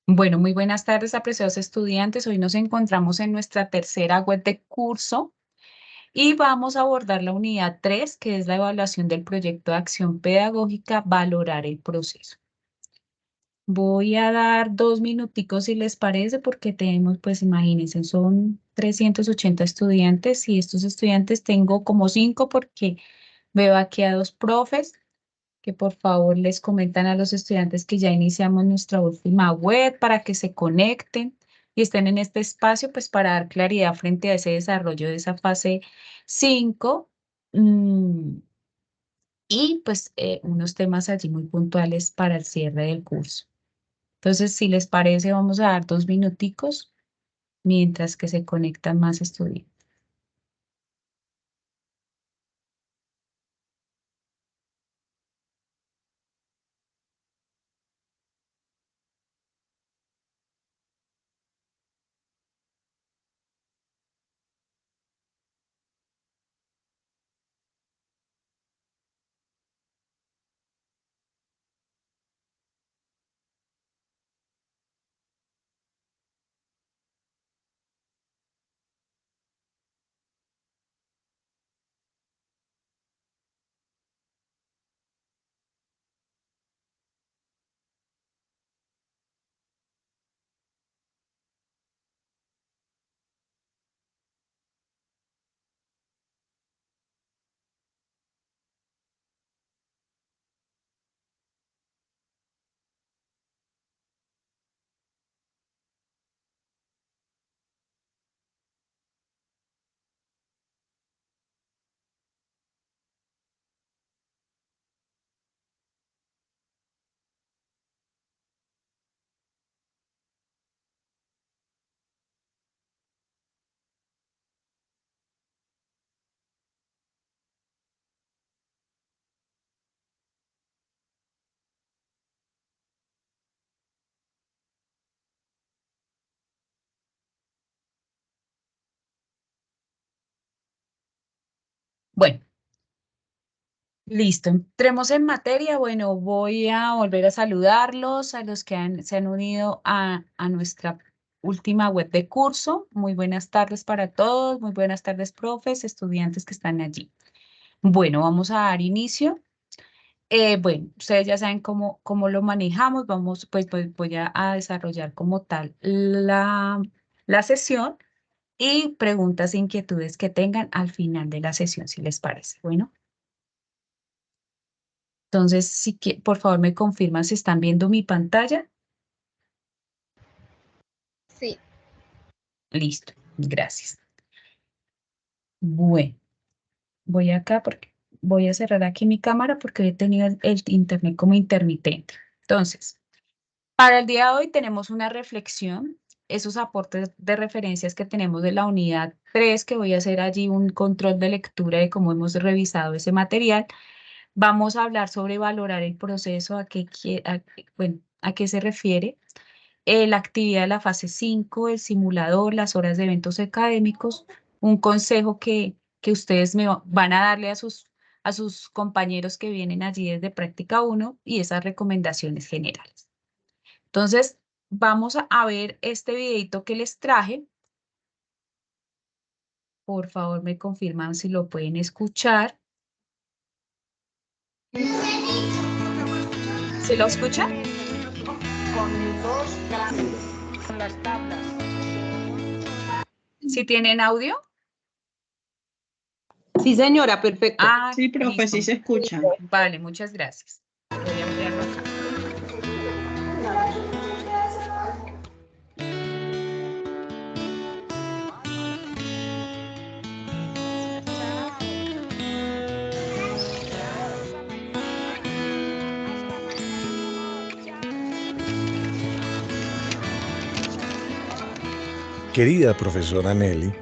Bueno, muy buenas tardes, apreciados estudiantes. Hoy nos encontramos en nuestra tercera web de curso y vamos a abordar la unidad 3, que es la evaluación del proyecto de acción pedagógica, valorar el proceso. Voy a dar 2 minuticos si les parece, porque tenemos, pues imagínense, son 380 estudiantes y estos estudiantes tengo como 5 porque veo aquí a 2 profes que por favor les comentan a los estudiantes que ya iniciamos nuestra última web para que se conecten y estén en este espacio, pues para dar claridad frente a ese desarrollo de esa fase 5 y pues unos temas allí muy puntuales para el cierre del curso. Entonces, si les parece, vamos a dar 2 minuticos mientras que se conectan más estudiantes. Bueno, listo. Entremos en materia. Bueno, voy a volver a saludarlos a los que se han unido a nuestra última web de curso. Muy buenas tardes para todos. Muy buenas tardes, profes, estudiantes que están allí. Bueno, vamos a dar inicio. Bueno, ustedes ya saben cómo lo manejamos. Pues voy a desarrollar como tal la sesión y preguntas e inquietudes que tengan al final de la sesión, si les parece. Bueno. Entonces, por favor me confirman si están viendo mi pantalla. Sí. Listo, gracias. Bueno, voy acá porque voy a cerrar aquí mi cámara porque he tenido el internet como intermitente. Entonces, para el día de hoy tenemos una reflexión, esos aportes de referencias que tenemos de la unidad 3, que voy a hacer allí un control de lectura de cómo hemos revisado ese material. Vamos a hablar sobre valorar el proceso, bueno, a qué se refiere. La actividad de la fase 5, el simulador, las horas de eventos académicos, un consejo que ustedes van a darle a sus compañeros que vienen allí desde práctica 1 y esas recomendaciones generales. Entonces, vamos a ver este videito que les traje. Por favor, me confirman si lo pueden escuchar. ¿Se lo escucha? Con dos grandes, con las tablas. ¿Si tienen audio? Sí, señora, perfecto. Ah, Sí, profe, listo. sí se escucha. Vale, muchas gracias. Voy a ampliarlo acá. Querida profesora Nelly,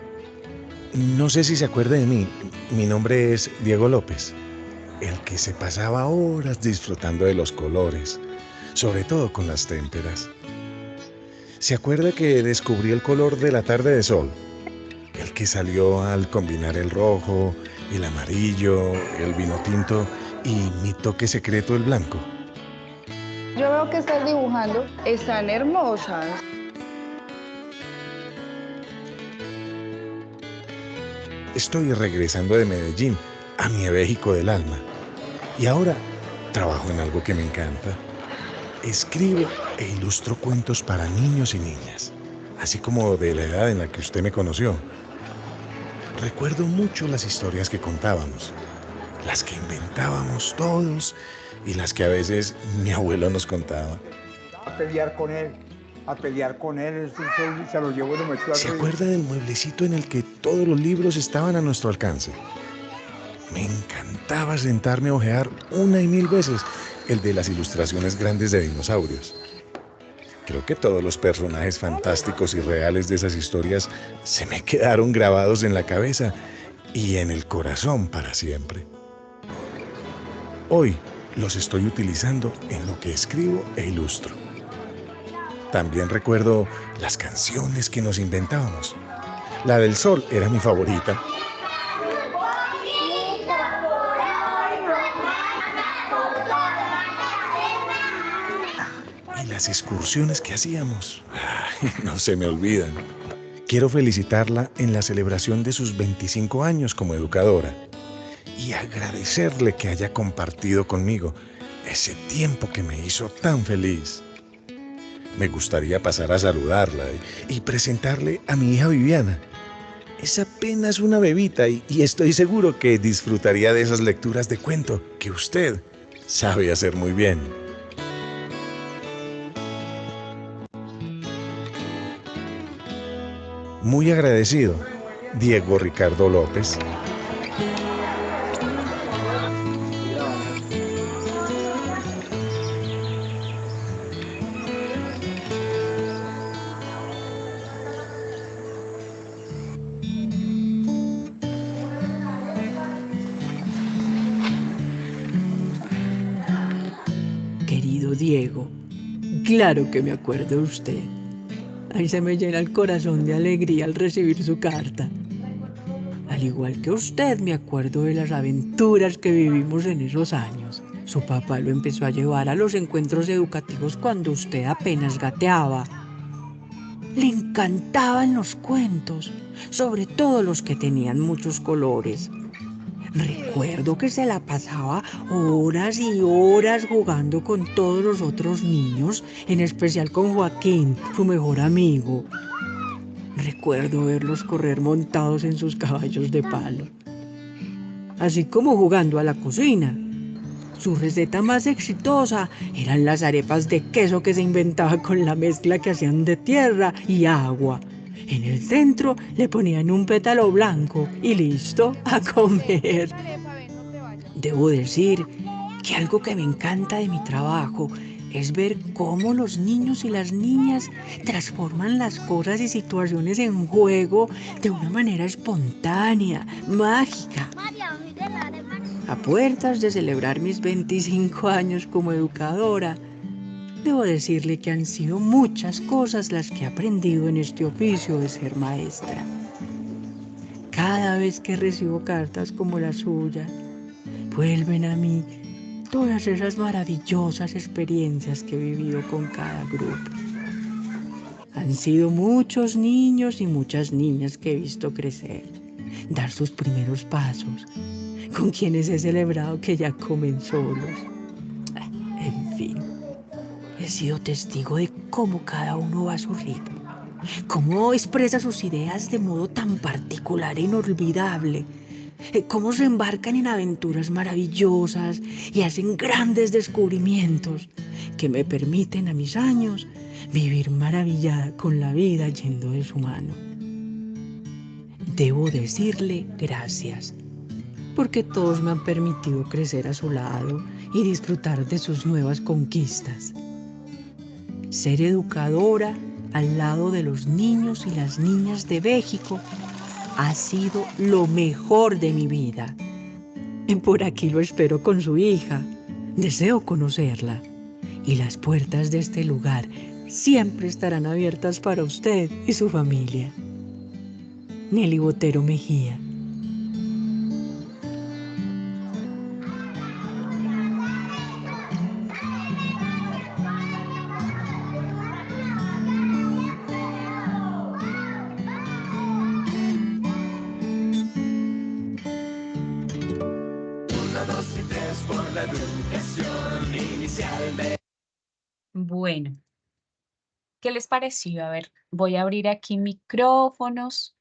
no sé si se acuerda de mí. Mi nombre es Diego López, el que se pasaba horas disfrutando de los colores, sobre todo con las témperas. ¿Se acuerda que descubrí el color de la tarde de sol? El que salió al combinar el rojo, el amarillo, el vino tinto y mi toque secreto, el blanco. Yo veo que estás dibujando. Están hermosas. Estoy regresando de Medellín a mi México del alma. Y ahora trabajo en algo que me encanta. Escribo e ilustro cuentos para niños y niñas, así como de la edad en la que usted me conoció. Recuerdo mucho las historias que contábamos, las que inventábamos todos y las que a veces mi abuelo nos contaba. A pelear con él, eso se lo llevo y lo metió al ¿Se río. acuerda del mueblecito en el que todos los libros estaban a nuestro alcance? Me encantaba sentarme a hojear una y mil veces el de las ilustraciones grandes de dinosaurios. Creo que todos los personajes fantásticos y reales de esas historias se me quedaron grabados en la cabeza y en el corazón para siempre. Hoy los estoy utilizando en lo que escribo e ilustro. También recuerdo las canciones que nos inventábamos. La del sol era mi favorita. Y las excursiones que hacíamos, no se me olvidan. Quiero felicitarla en la celebración de sus 25 años como educadora y agradecerle que haya compartido conmigo ese tiempo que me hizo tan feliz. Me gustaría pasar a saludarla y presentarle a mi hija Viviana. Es apenas una bebita y estoy seguro que disfrutaría de esas lecturas de cuento que usted sabe hacer muy bien. Muy agradecido, Diego Ricardo López. Querido Diego, claro que me acuerdo de usted. Ahí se me llena el corazón de alegría al recibir su carta. Al igual que usted, me acuerdo de las aventuras que vivimos en esos años. Su papá lo empezó a llevar a los encuentros educativos cuando usted apenas gateaba. Le encantaban los cuentos, sobre todo los que tenían muchos colores. Recuerdo que se la pasaba horas y horas jugando con todos los otros niños, en especial con Joaquín, su mejor amigo. Recuerdo verlos correr montados en sus caballos de palo, así como jugando a la cocina. Su receta más exitosa eran las arepas de queso que se inventaba con la mezcla que hacían de tierra y agua. En el centro le ponían un pétalo blanco y listo, a comer. Debo decir que algo que me encanta de mi trabajo es ver cómo los niños y las niñas transforman las cosas y situaciones en juego de una manera espontánea, mágica. A puertas de celebrar mis 25 años como educadora, debo decirle que han sido muchas cosas las que he aprendido en este oficio de ser maestra. Cada vez que recibo cartas como la suya, vuelven a mí todas esas maravillosas experiencias que he vivido con cada grupo. Han sido muchos niños y muchas niñas que he visto crecer, dar sus primeros pasos, con quienes he celebrado que ya comen solos. En fin, he sido testigo de cómo cada uno va a su ritmo, cómo expresa sus ideas de modo tan particular e inolvidable, cómo se embarcan en aventuras maravillosas y hacen grandes descubrimientos que me permiten a mis años vivir maravillada con la vida yendo de su mano. Debo decirle gracias, porque todos me han permitido crecer a su lado y disfrutar de sus nuevas conquistas. Ser educadora al lado de los niños y las niñas de México ha sido lo mejor de mi vida. Por aquí lo espero con su hija. Deseo conocerla. Y las puertas de este lugar siempre estarán abiertas para usted y su familia. Nelly Botero Mejía. Bueno, ¿qué les pareció? A ver, voy a abrir aquí micrófonos.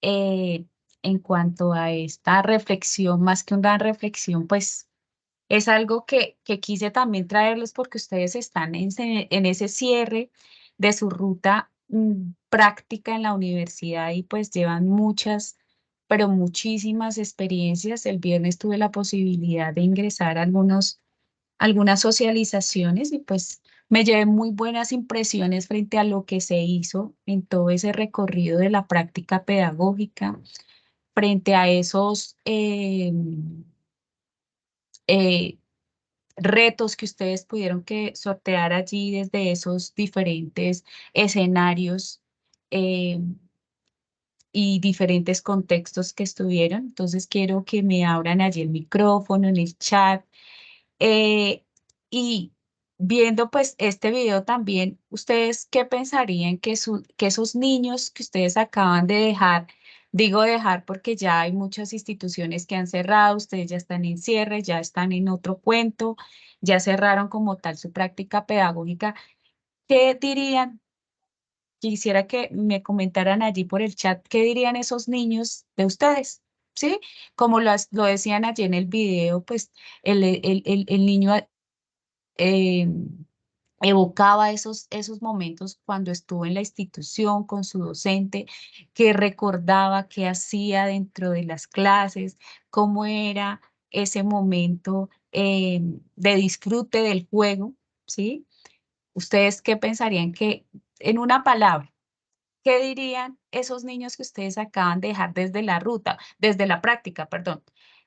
eh, en cuanto a esta reflexión, más que una reflexión, pues es algo que quise también traerles porque ustedes están en ese cierre de su ruta práctica en la universidad y pues llevan muchas, pero muchísimas experiencias. El viernes tuve la posibilidad de ingresar a algunas socializaciones y pues me llevé muy buenas impresiones frente a lo que se hizo en todo ese recorrido de la práctica pedagógica, frente a esos eh, retos que ustedes pudieron que sortear allí desde esos diferentes escenarios eh, y diferentes contextos que estuvieron. Entonces quiero que me abran allí el micrófono en el chat. Y viendo pues este video también, ¿ustedes qué pensarían que esos niños que ustedes acaban de dejar, digo dejar porque ya hay muchas instituciones que han cerrado, ustedes ya están en cierre, ya están en otro cuento, ya cerraron como tal su práctica pedagógica, ¿qué dirían? Quisiera que me comentaran allí por el chat, ¿qué dirían esos niños de ustedes? ¿Sí? Como lo decían allí en el video, pues el niño eh, evocaba esos momentos cuando estuvo en la institución con su docente, que recordaba qué hacía dentro de las clases, cómo era ese momento de disfrute del juego, ¿sí? ¿Ustedes qué pensarían que, en una palabra, qué dirían esos niños que ustedes acaban de dejar desde la ruta, desde la práctica, perdón,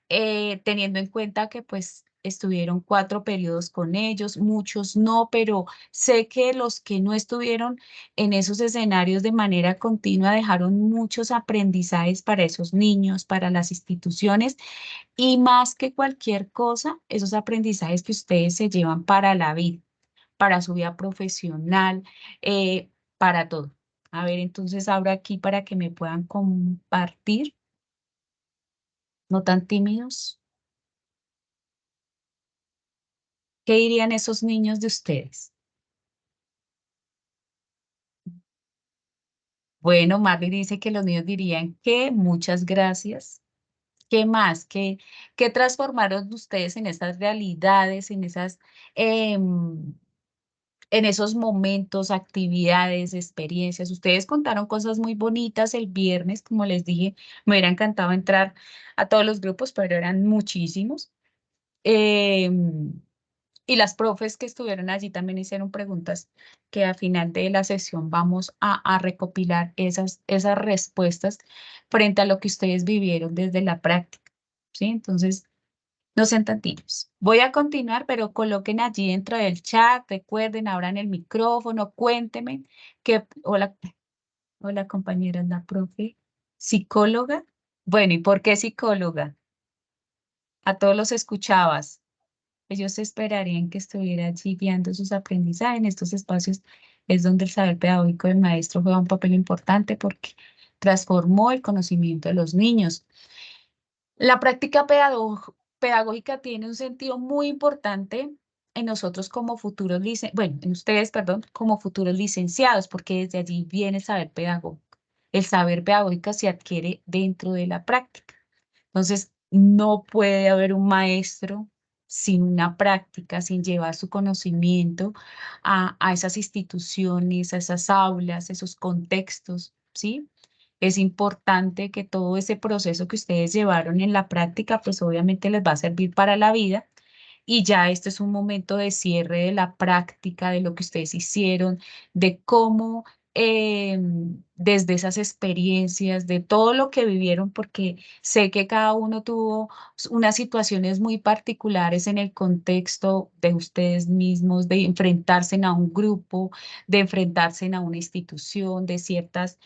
teniendo en cuenta que pues estuvieron 4 periodos con ellos, muchos no, pero sé que los que no estuvieron en esos escenarios de manera continua dejaron muchos aprendizajes para esos niños, para las instituciones y más que cualquier cosa, esos aprendizajes que ustedes se llevan para la vida, para su vida profesional, para todo. A ver, entonces abro aquí para que me puedan compartir, no tan tímidos. ¿Qué dirían esos niños de ustedes? Bueno, Marley dice que los niños dirían que muchas gracias. ¿Qué más? ¿Qué transformaron ustedes en esas realidades, em, en esos momentos, actividades, experiencias? Ustedes contaron cosas muy bonitas el viernes, como les dije, me hubiera encantado entrar a todos los grupos, pero eran muchísimos. Em, y las profes que estuvieron allí también hicieron preguntas que al final de la sesión vamos a recopilar esas respuestas frente a lo que ustedes vivieron desde la práctica, ¿sí? Entonces, no sean tan tibios. Voy a continuar, pero coloquen allí dentro del chat, recuerden, abran el micrófono, cuéntenme hola, hola compañera, la profe, psicóloga. Bueno, ¿y por qué psicóloga? A todos los escuchabas. Ellos esperarían que estuviera allí guiando sus aprendizajes. En estos espacios es donde el saber pedagógico del maestro juega un papel importante porque transformó el conocimiento de los niños. La práctica pedagógica tiene un sentido muy importante en nosotros como futuros bueno, en ustedes, perdón, como futuros licenciados, porque desde allí viene el saber pedagógico. El saber pedagógico se adquiere dentro de la práctica. Entonces, no puede haber un maestro sin una práctica, sin llevar su conocimiento a esas instituciones, a esas aulas, esos contextos, ¿sí? Es importante que todo ese proceso que ustedes llevaron en la práctica, pues obviamente les va a servir para la vida. Y ya este es un momento de cierre de la práctica, de lo que ustedes hicieron, de cómo desde esas experiencias, de todo lo que vivieron, porque sé que cada uno tuvo unas situaciones muy particulares en el contexto de ustedes mismos, de enfrentarse a un grupo, de enfrentarse a una institución, de ciertas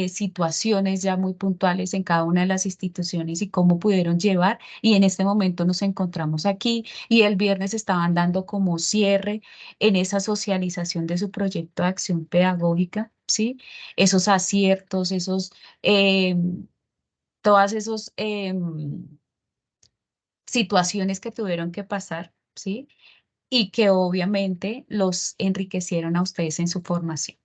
situaciones ya muy puntuales en cada una de las instituciones y cómo pudieron llevar. Y en este momento nos encontramos aquí y el viernes estaban dando como cierre en esa socialización de su proyecto de acción pedagógica, ¿sí? Esos aciertos, todas esos situaciones que tuvieron que pasar, ¿sí? Y que obviamente los enriquecieron a ustedes en su formación.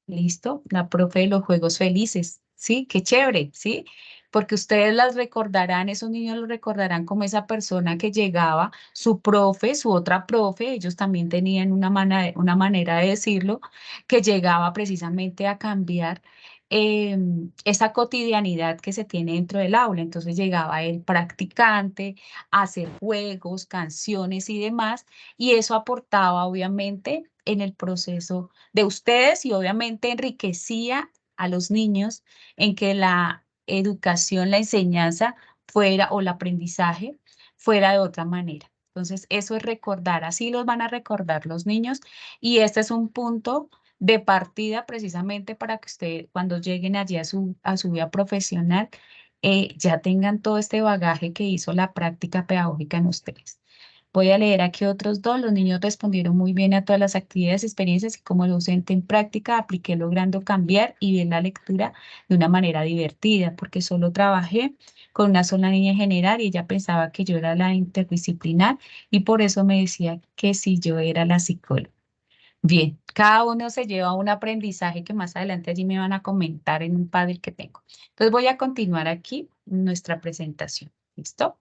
¿Listo? La profe de los juegos felices, ¿sí? Qué chévere, ¿sí? Porque ustedes las recordarán, esos niños los recordarán como esa persona que llegaba, su profe, su otra profe, ellos también tenían una manera de decirlo, que llegaba precisamente a cambiar esa cotidianidad que se tiene dentro del aula. Entonces llegaba el practicante a hacer juegos, canciones y demás, y eso aportaba obviamente en el proceso de ustedes y obviamente enriquecía a los niños en que la educación, la enseñanza fuera o el aprendizaje fuera de otra manera. Entonces, eso es recordar, así los van a recordar los niños y este es un punto de partida precisamente para que ustedes cuando lleguen allí a su vida profesional ya tengan todo este bagaje que hizo la práctica pedagógica en ustedes. Voy a leer aquí otros dos. Los niños respondieron muy bien a todas las actividades, experiencias y como docente en práctica apliqué logrando cambiar y ver la lectura de una manera divertida, porque solo trabajé con una sola niña en general y ella pensaba que yo era la interdisciplinar y por eso me decía que si yo era la psicóloga. Bien, cada uno se lleva un aprendizaje que más adelante allí me van a comentar en un panel que tengo. Entonces voy a continuar aquí nuestra presentación. ¿Listo?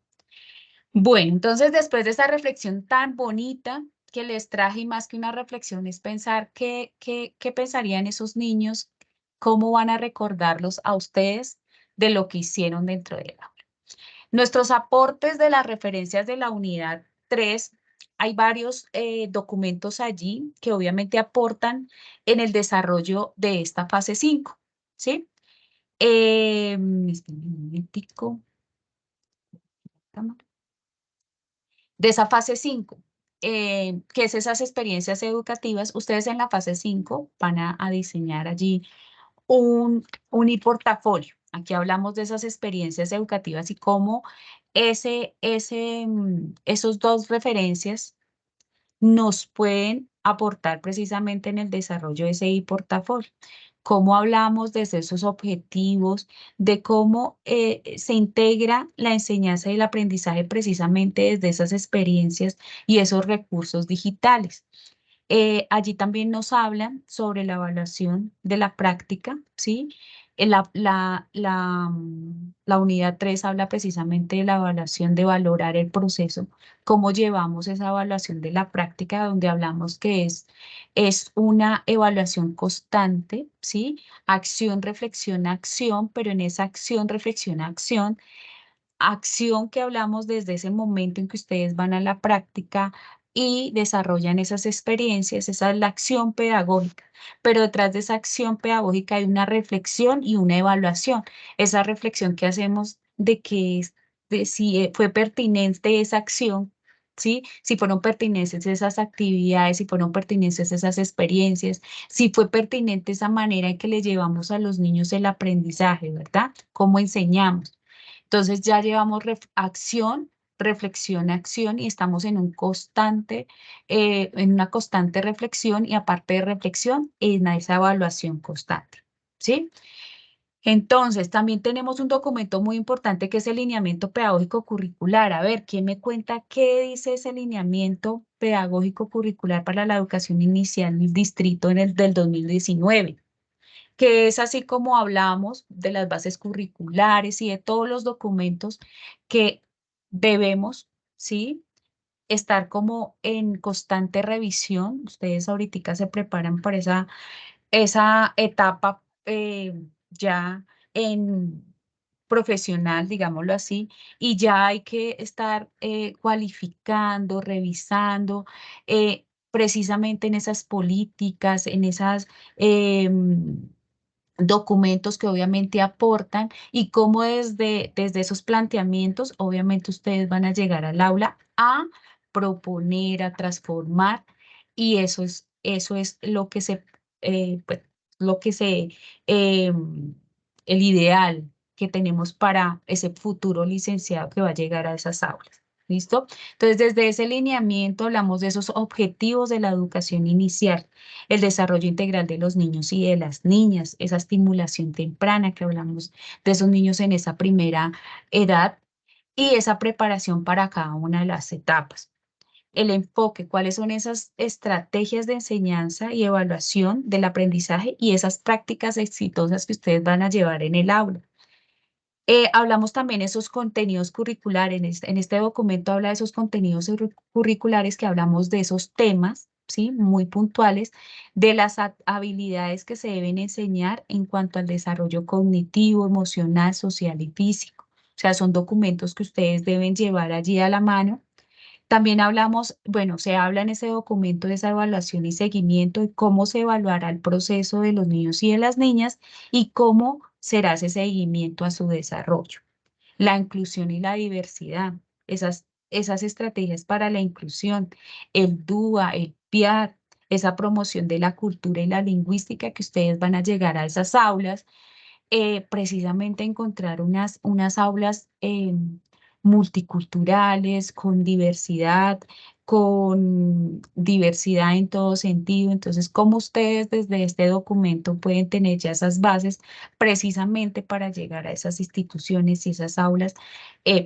Bueno, entonces después de esta reflexión tan bonita que les traje, y más que una reflexión, es pensar qué pensarían esos niños, cómo van a recordarlos a ustedes de lo que hicieron dentro del aula. Nuestros aportes de las referencias de la unidad 3, hay varios documentos allí que obviamente aportan en el desarrollo de esta fase 5, ¿sí? Esperen un momentico. De esa fase 5, que es esas experiencias educativas, ustedes en la fase 5 van a diseñar allí un e-portafolio. Aquí hablamos de esas experiencias educativas y cómo esos dos referencias nos pueden aportar precisamente en el desarrollo de ese e-portafolio. Cómo hablamos de esos objetivos, de cómo se integra la enseñanza y el aprendizaje precisamente desde esas experiencias y esos recursos digitales. Allí también nos hablan sobre la evaluación de la práctica, ¿sí? La unidad 3 habla precisamente de la evaluación, de valorar el proceso, cómo llevamos esa evaluación de la práctica, donde hablamos que es una evaluación constante, ¿sí? Acción, reflexión, acción, pero en esa acción, reflexión, acción que hablamos desde ese momento en que ustedes van a la práctica y desarrollan esas experiencias, esa es la acción pedagógica, pero detrás de esa acción pedagógica hay una reflexión y una evaluación, esa reflexión que hacemos de que de si fue pertinente esa acción, ¿sí? Si fueron pertinentes esas actividades, si fueron pertinentes esas experiencias, si fue pertinente esa manera en que le llevamos a los niños el aprendizaje, ¿verdad? ¿Cómo enseñamos? Entonces ya llevamos acción, reflexión, acción y estamos en una constante reflexión y aparte de reflexión, en esa evaluación constante, ¿sí? Entonces, también tenemos un documento muy importante que es el lineamiento pedagógico curricular. A ver, ¿quién me cuenta qué dice ese lineamiento pedagógico curricular para la educación inicial del distrito en el del 2019? Que es así como hablamos de las bases curriculares y de todos los documentos que debemos, ¿sí? Estar como en constante revisión. Ustedes ahorita se preparan para esa etapa ya en profesional, digámoslo así, y ya hay que estar cualificando, revisando precisamente en esas políticas, en esas documentos que obviamente aportan y cómo desde esos planteamientos, obviamente ustedes van a llegar al aula a proponer, a transformar y eso es pues, lo que el ideal que tenemos para ese futuro licenciado que va a llegar a esas aulas. ¿Listo? Entonces, desde ese lineamiento hablamos de esos objetivos de la educación inicial, el desarrollo integral de los niños y de las niñas, esa estimulación temprana que hablamos de esos niños en esa primera edad, y esa preparación para cada una de las etapas. El enfoque, cuáles son esas estrategias de enseñanza y evaluación del aprendizaje y esas prácticas exitosas que ustedes van a llevar en el aula. Hablamos también de esos contenidos curriculares. En este documento habla de esos contenidos curriculares que hablamos de esos temas, ¿sí? Muy puntuales, de las habilidades que se deben enseñar en cuanto al desarrollo cognitivo, emocional, social y físico. O sea, son documentos que ustedes deben llevar allí a la mano. También hablamos, bueno, se habla en ese documento de esa evaluación y seguimiento y cómo se evaluará el proceso de los niños y de las niñas y cómo será ese seguimiento a su desarrollo. La inclusión y la diversidad, esas estrategias para la inclusión, el DUA, el PIAR, esa promoción de la cultura y la lingüística que ustedes van a llegar a esas aulas, precisamente encontrar unas aulas multiculturales, con diversidad en todo sentido. Entonces, ¿cómo ustedes desde este documento pueden tener ya esas bases precisamente para llegar a esas instituciones y esas aulas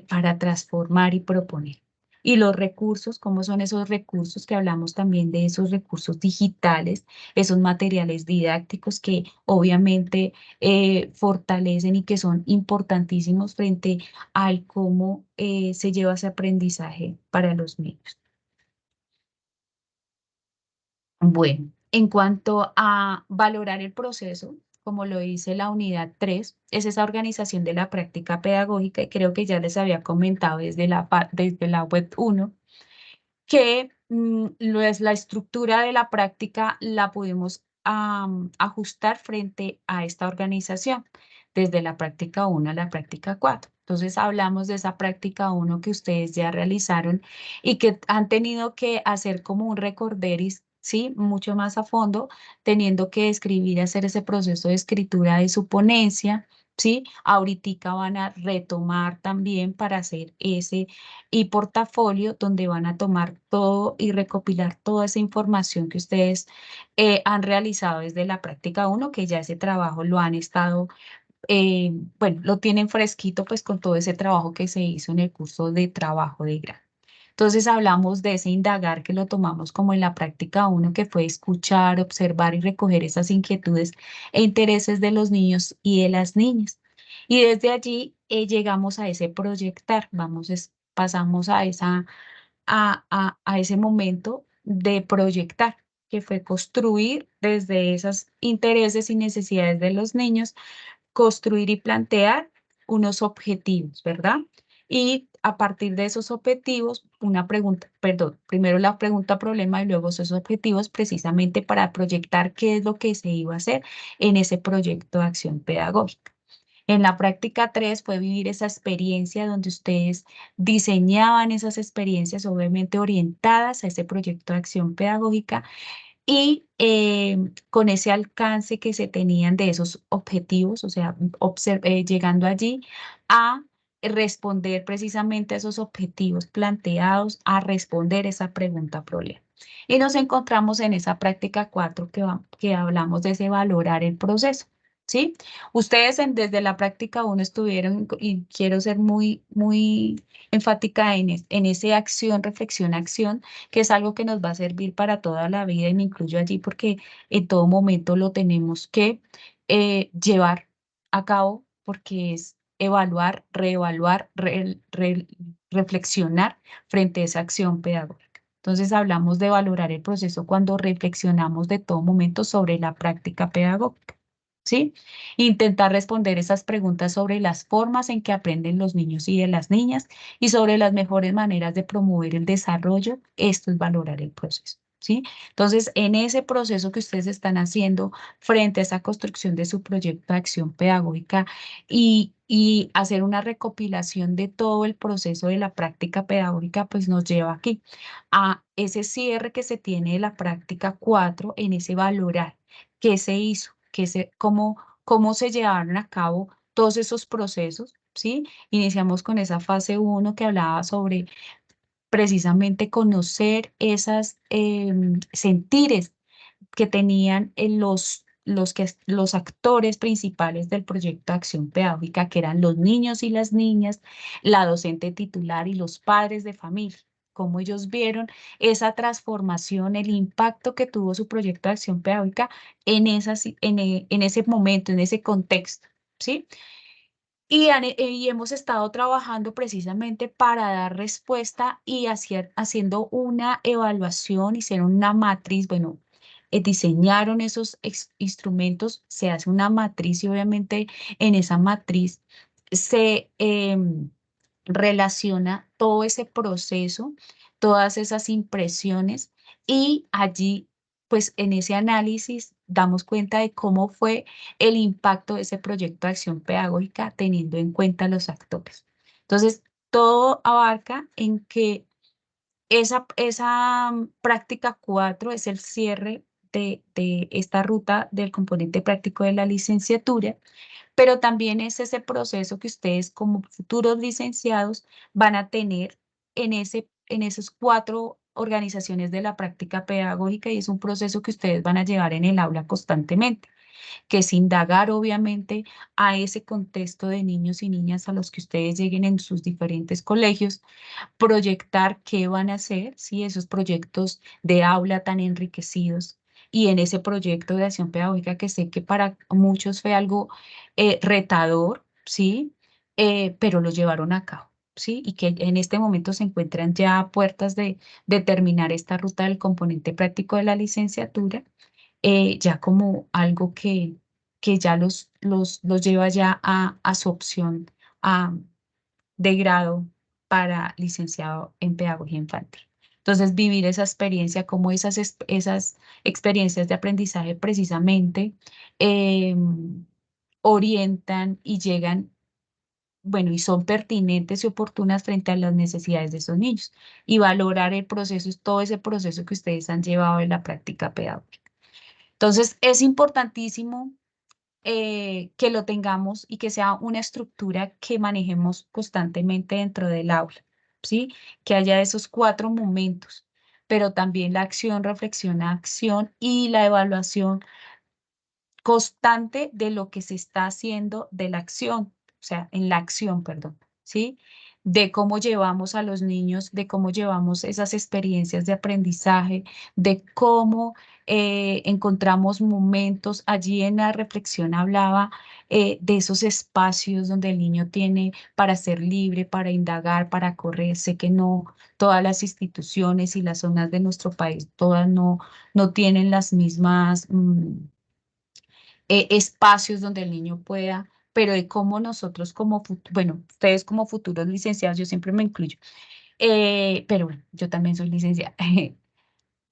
para transformar y proponer? Y los recursos, ¿cómo son esos recursos que hablamos también de esos recursos digitales, esos materiales didácticos que obviamente fortalecen y que son importantísimos frente al cómo se lleva ese aprendizaje para los niños? Bueno, en cuanto a valorar el proceso, como lo dice la unidad 3, es esa organización de la práctica pedagógica y creo que ya les había comentado desde la web 1 que la estructura de la práctica la pudimos ajustar frente a esta organización, desde la práctica 1 a la práctica 4. Entonces hablamos de esa práctica 1 que ustedes ya realizaron y que han tenido que hacer como un recorderis, ¿sí? Mucho más a fondo, teniendo que escribir, hacer ese proceso de escritura de su ponencia, ¿sí? Ahoritica van a retomar también para hacer ese y portafolio donde van a tomar todo y recopilar toda esa información que ustedes han realizado desde la práctica 1, que ya ese trabajo lo han estado, bueno, lo tienen fresquito pues con todo ese trabajo que se hizo en el curso de trabajo de grado. Entonces hablamos de ese indagar que lo tomamos como en la práctica 1, que fue escuchar, observar y recoger esas inquietudes e intereses de los niños y de las niñas. Y desde allí llegamos a ese proyectar, pasamos a ese momento de proyectar, que fue construir desde esos intereses y necesidades de los niños, construir y plantear unos objetivos, ¿verdad? Y a partir de esos objetivos, una pregunta, perdón, primero la pregunta problema y luego esos objetivos precisamente para proyectar qué es lo que se iba a hacer en ese proyecto de acción pedagógica. En la práctica 3 fue vivir esa experiencia donde ustedes diseñaban esas experiencias obviamente orientadas a ese proyecto de acción pedagógica y con ese alcance que se tenían de esos objetivos, o sea, llegando allí a responder precisamente a esos objetivos planteados, a responder esa pregunta problema. Y nos encontramos en esa práctica 4 que hablamos de ese valorar el proceso. ¿Sí? Ustedes desde la práctica 1 estuvieron, y quiero ser muy enfática en ese acción, reflexión, acción, que es algo que nos va a servir para toda la vida y me incluyo allí porque en todo momento lo tenemos que llevar a cabo porque es evaluar, reevaluar, reflexionar frente a esa acción pedagógica. Entonces hablamos de valorar el proceso cuando reflexionamos de todo momento sobre la práctica pedagógica. ¿Sí? Intentar responder esas preguntas sobre las formas en que aprenden los niños y de las niñas y sobre las mejores maneras de promover el desarrollo. Esto es valorar el proceso. ¿Sí? Entonces, en ese proceso que ustedes están haciendo frente a esa construcción de su proyecto de acción pedagógica y hacer una recopilación de todo el proceso de la práctica pedagógica, pues nos lleva aquí a ese cierre que se tiene de la práctica 4 en ese valorar qué se hizo, cómo se llevaron a cabo todos esos procesos, ¿sí? Iniciamos con esa fase 1 que hablaba sobre precisamente conocer esas sentires que tenían los actores principales del proyecto de acción pedagógica, que eran los niños y las niñas, la docente titular y los padres de familia, cómo ellos vieron esa transformación, el impacto que tuvo su proyecto de acción pedagógica en ese momento, en ese contexto, ¿sí? Y hemos estado trabajando precisamente para dar respuesta y haciendo una evaluación, hicieron una matriz, bueno, diseñaron esos instrumentos, se hace una matriz y obviamente en esa matriz se relaciona todo ese proceso, todas esas impresiones y allí, pues en ese análisis damos cuenta de cómo fue el impacto de ese proyecto de acción pedagógica teniendo en cuenta los actores. Entonces, todo abarca en que esa práctica 4 es el cierre de esta ruta del componente práctico de la licenciatura, pero también es ese proceso que ustedes como futuros licenciados van a tener en esos 4 organizaciones de la práctica pedagógica y es un proceso que ustedes van a llevar en el aula constantemente, que es indagar obviamente a ese contexto de niños y niñas a los que ustedes lleguen en sus diferentes colegios, proyectar qué van a hacer, ¿sí? Esos proyectos de aula tan enriquecidos. Y en ese proyecto de acción pedagógica que sé que para muchos fue algo retador, ¿sí? Pero lo llevaron a cabo, ¿sí? Y que en este momento se encuentran ya a puertas de terminar esta ruta del componente práctico de la licenciatura, ya como algo que ya los lleva ya a su opción de grado para licenciado en pedagogía infantil. Entonces, vivir esa experiencia, como esas experiencias de aprendizaje precisamente orientan y llegan, bueno, y son pertinentes y oportunas frente a las necesidades de esos niños y valorar el proceso, todo ese proceso que ustedes han llevado en la práctica pedagógica. Entonces, es importantísimo que lo tengamos y que sea una estructura que manejemos constantemente dentro del aula, ¿sí? Que haya esos 4 momentos, pero también la acción, reflexión, acción y la evaluación constante de lo que se está haciendo de la acción, o sea, en la acción, perdón, ¿sí? De cómo llevamos a los niños, de cómo llevamos esas experiencias de aprendizaje, de cómo encontramos momentos. Allí en la reflexión hablaba de esos espacios donde el niño tiene para ser libre, para indagar, para correr. Sé que no todas las instituciones y las zonas de nuestro país, todas no tienen las mismas espacios donde el niño pueda, pero de cómo nosotros como, bueno, ustedes como futuros licenciados, yo siempre me incluyo, pero bueno, yo también soy licenciada.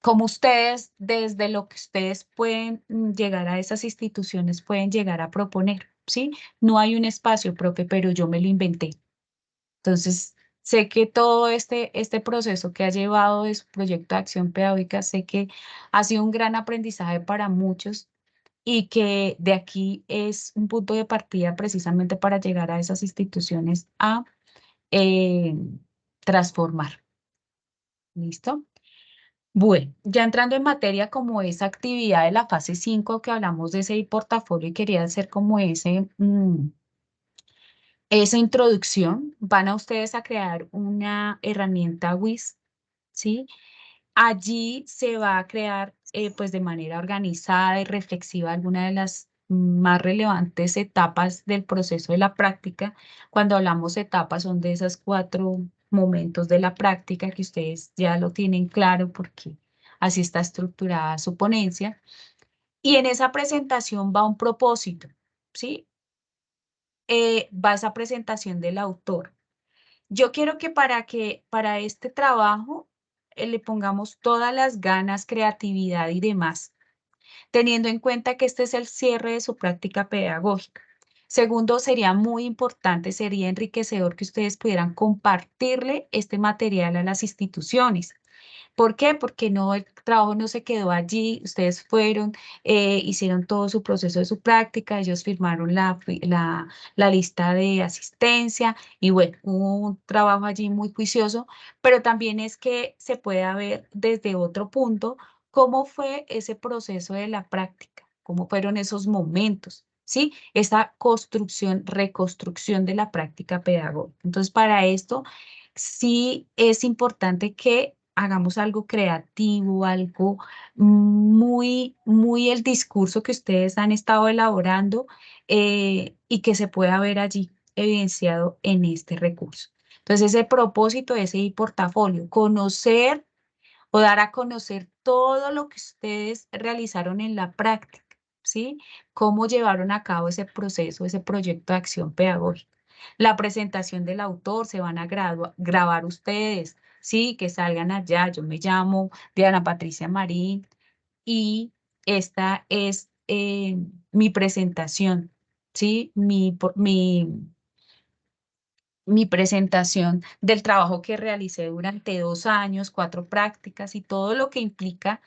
Como ustedes, desde lo que ustedes pueden llegar a esas instituciones, pueden llegar a proponer, ¿sí? No hay un espacio propio, pero yo me lo inventé. Entonces, sé que todo este proceso que ha llevado de su proyecto de acción pedagógica, sé que ha sido un gran aprendizaje para muchos y que de aquí es un punto de partida precisamente para llegar a esas instituciones a eh, transformar. ¿Listo? Bueno, ya entrando en materia como esa actividad de la fase 5 que hablamos de ese portafolio y quería hacer como esa introducción, van a ustedes a crear una herramienta WIS, ¿sí? Allí se va a crear pues de manera organizada y reflexiva alguna de las más relevantes etapas del proceso de la práctica. Cuando hablamos de etapas son de esas 4 momentos de la práctica que ustedes ya lo tienen claro porque así está estructurada su ponencia. Y en esa presentación va un propósito, ¿sí? Va esa presentación del autor. Yo quiero que para este trabajo le pongamos todas las ganas, creatividad y demás, teniendo en cuenta que este es el cierre de su práctica pedagógica. Segundo, sería muy importante, sería enriquecedor que ustedes pudieran compartirle este material a las instituciones. ¿Por qué? Porque no, el trabajo no se quedó allí, ustedes fueron, hicieron todo su proceso de su práctica, ellos firmaron la lista de asistencia y bueno, hubo un trabajo allí muy juicioso, pero también es que se pueda ver desde otro punto cómo fue ese proceso de la práctica. cómo fueron esos momentos, ¿sí? Esa construcción, reconstrucción de la práctica pedagógica. Entonces, para esto sí es importante que hagamos algo creativo, algo muy el discurso que ustedes han estado elaborando y que se pueda ver allí evidenciado en este recurso. Entonces, ese propósito de ese portafolio, conocer o dar a conocer todo lo que ustedes realizaron en la práctica, ¿sí? Cómo llevaron a cabo ese proceso, ese proyecto de acción pedagógica. La presentación del autor, se van a grabar ustedes, ¿sí? Que salgan allá. Yo me llamo Diana Patricia Marín y esta es mi presentación, ¿sí? Mi presentación del trabajo que realicé durante 2 años, 4 prácticas y todo lo que implica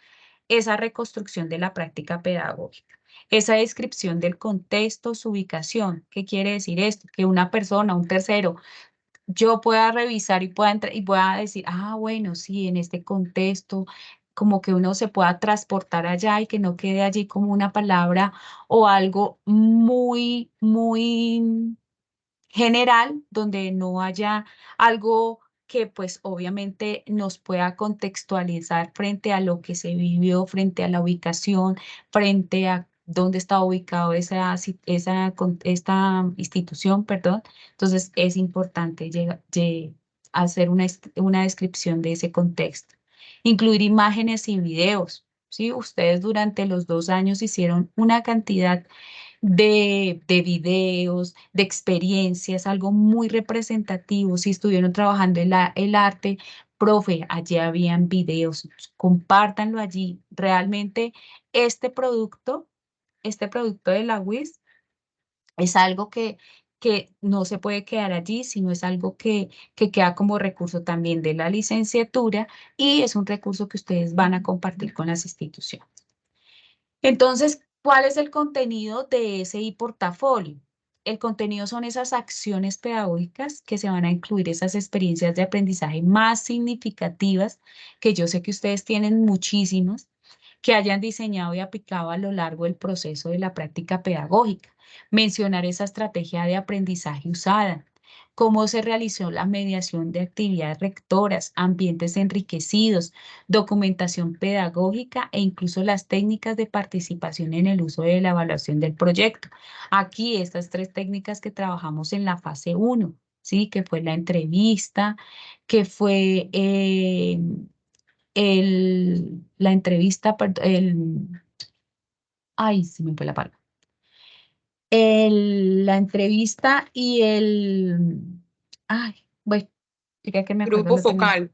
esa reconstrucción de la práctica pedagógica. Esa descripción del contexto, su ubicación. ¿Qué quiere decir esto? Que una persona, un tercero, yo pueda revisar y pueda decir, ah, bueno, sí, en este contexto, como que uno se pueda transportar allá y que no quede allí como una palabra o algo muy general, donde no haya algo que pues obviamente nos pueda contextualizar frente a lo que se vivió, frente a la ubicación, frente a dónde está ubicado esta institución, perdón. Entonces es importante hacer una descripción de ese contexto. Incluir imágenes y videos. ¿Sí? Ustedes durante los 2 años hicieron una cantidad de videos, de experiencias, algo muy representativo. Si estuvieron trabajando el arte, profe, allí habían videos, compártanlo allí. Realmente este producto, este producto de la WIS es algo que no se puede quedar allí, sino es algo que queda como recurso también de la licenciatura y es un recurso que ustedes van a compartir con las instituciones. Entonces, ¿cuál es el contenido de ese e-portafolio? El contenido son esas acciones pedagógicas que se van a incluir, esas experiencias de aprendizaje más significativas, que yo sé que ustedes tienen muchísimas, que hayan diseñado y aplicado a lo largo del proceso de la práctica pedagógica. Mencionar esa estrategia de aprendizaje usada, cómo se realizó la mediación de actividades rectoras, ambientes enriquecidos, documentación pedagógica e incluso las técnicas de participación en el uso de la evaluación del proyecto. Aquí estas 3 técnicas que trabajamos en la fase 1, ¿sí? Que fue la entrevista, que fue la entrevista, ay, se me fue la palabra. La entrevista y ay, bueno, diga que me acuerdo Grupo el otro nombre. focal.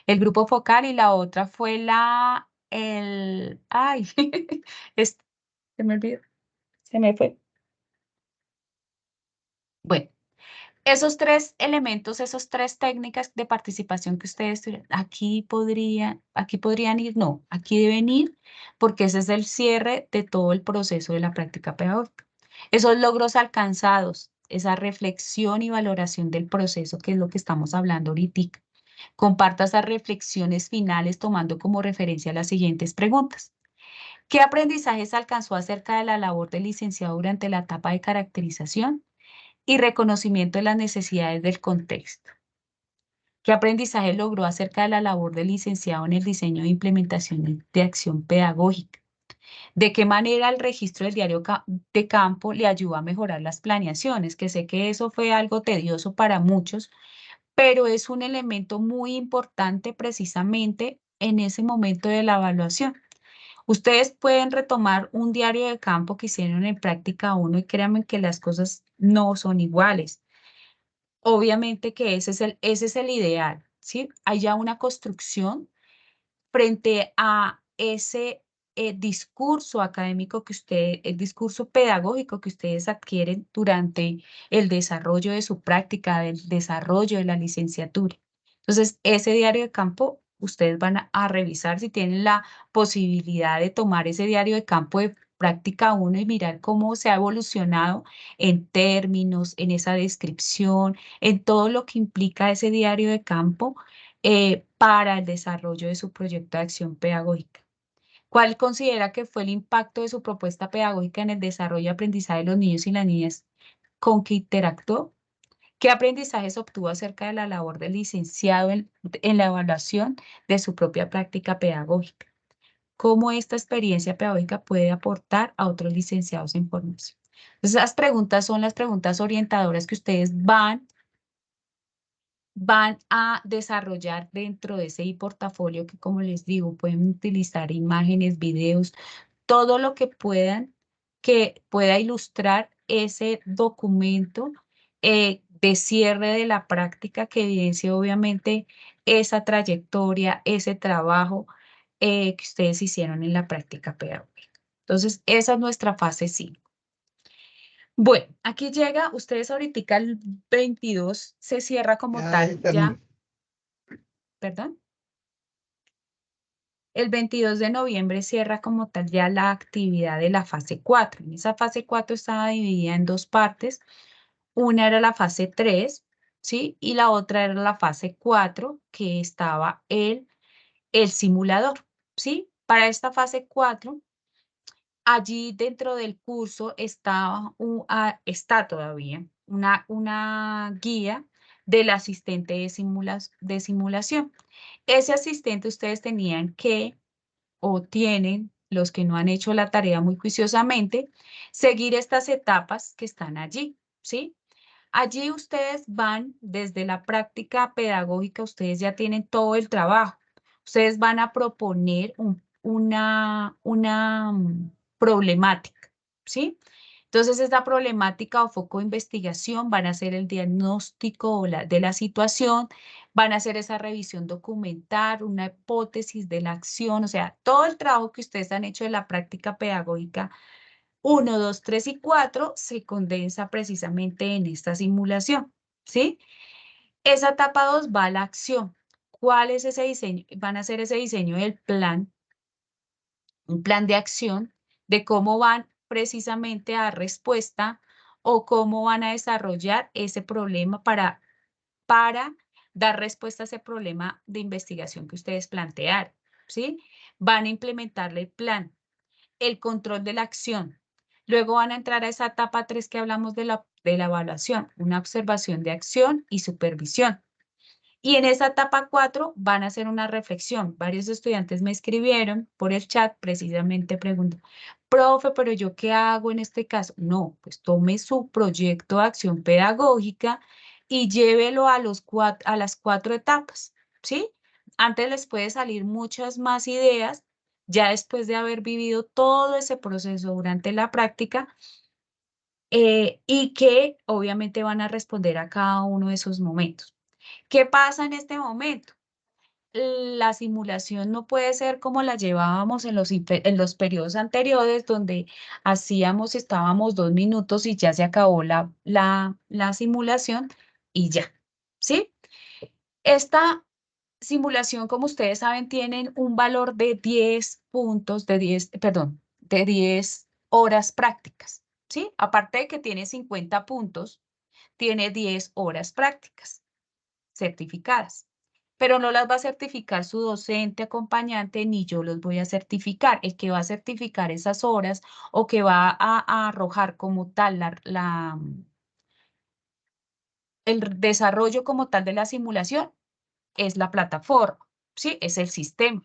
El grupo focal y la otra fue ay, es- se me olvidó, se me fue. Bueno, esos 3 elementos, esas 3 técnicas de participación que ustedes tuvieron, aquí podrían ir, no, aquí deben ir, porque ese es el cierre de todo el proceso de la práctica pedagógica. Esos logros alcanzados, esa reflexión y valoración del proceso, que es lo que estamos hablando ahorita. Comparta esas reflexiones finales tomando como referencia las siguientes preguntas. ¿Qué aprendizajes alcanzó acerca de la labor del licenciado durante la etapa de caracterización y reconocimiento de las necesidades del contexto? ¿Qué aprendizaje logró acerca de la labor del licenciado en el diseño e implementación de acción pedagógica? ¿De qué manera el registro del diario de campo le ayudó a mejorar las planeaciones? Que sé que eso fue algo tedioso para muchos, pero es un elemento muy importante precisamente en ese momento de la evaluación. Ustedes pueden retomar un diario de campo que hicieron en práctica 1 y créanme que las cosas no son iguales. Obviamente que ese es el ideal, ¿sí? Hay ya una construcción frente a ese discurso académico el discurso pedagógico que ustedes adquieren durante el desarrollo de su práctica, del desarrollo de la licenciatura. Entonces, ese diario de campo, ustedes van a revisar si tienen la posibilidad de tomar ese diario de campo de práctica 1 y mirar cómo se ha evolucionado en términos, en esa descripción, en todo lo que implica ese diario de campo para el desarrollo de su proyecto de acción pedagógica. ¿Cuál considera que fue el impacto de su propuesta pedagógica en el desarrollo y aprendizaje de los niños y las niñas con que interactuó? ¿Qué aprendizajes obtuvo acerca de la labor del licenciado en la evaluación de su propia práctica pedagógica? ¿Cómo esta experiencia pedagógica puede aportar a otros licenciados en formación? Entonces, esas preguntas son las preguntas orientadoras que ustedes van a desarrollar dentro de ese e-portafolio que, como les digo, pueden utilizar imágenes, videos, todo lo que puedan, que pueda ilustrar ese documento de cierre de la práctica que evidencia obviamente esa trayectoria, ese trabajo que ustedes hicieron en la práctica pedagógica. Entonces, esa es nuestra fase 5. Bueno, aquí llega, ustedes ahorita el 22 se cierra como tal ya, perdón. El 22 de noviembre cierra como tal ya la actividad de la fase 4. En esa fase 4 estaba dividida en dos partes. Una era la fase 3, ¿sí? Y la otra era la fase 4, que estaba el simulador, ¿sí? Para esta fase 4, allí dentro del curso está todavía una guía del asistente de simulación. Ese asistente ustedes tenían que o tienen, los que no han hecho la tarea muy juiciosamente, seguir estas etapas que están allí, ¿sí? Allí ustedes van desde la práctica pedagógica, ustedes ya tienen todo el trabajo. Ustedes van a proponer una problemática, ¿sí? Entonces, esta problemática o foco de investigación van a hacer el diagnóstico de la situación, van a hacer esa revisión documental, una hipótesis de la acción, o sea, todo el trabajo que ustedes han hecho de la práctica pedagógica 1, 2, 3 y 4 se condensa precisamente en esta simulación, ¿sí? Esa etapa 2 va a la acción. ¿Cuál es ese diseño? Van a hacer ese diseño del plan, un plan de acción de cómo van precisamente a dar respuesta o cómo van a desarrollar ese problema para dar respuesta a ese problema de investigación que ustedes plantearon, ¿sí? Van a implementarle el plan, el control de la acción. Luego van a entrar a esa etapa 3 que hablamos de la evaluación, una observación de acción y supervisión. Y en esa etapa 4 van a hacer una reflexión. Varios estudiantes me escribieron por el chat precisamente preguntando, profe, pero ¿yo qué hago en este caso? No, pues tome su proyecto de acción pedagógica y llévelo a las 4 etapas, ¿sí? Antes les puede salir muchas más ideas, ya después de haber vivido todo ese proceso durante la práctica, y que obviamente van a responder a cada uno de esos momentos. ¿Qué pasa en este momento? La simulación no puede ser como la llevábamos en los periodos anteriores, donde estábamos 2 minutos y ya se acabó la simulación y ya, ¿sí? Esta simulación, como ustedes saben, tienen un valor de 10 puntos, de 10 horas prácticas, ¿sí? Aparte de que tiene 50 puntos, tiene 10 horas prácticas certificadas, pero no las va a certificar su docente acompañante ni yo los voy a certificar. El que va a certificar esas horas o que va a arrojar como tal el desarrollo como tal de la simulación es la plataforma, ¿sí? Es el sistema.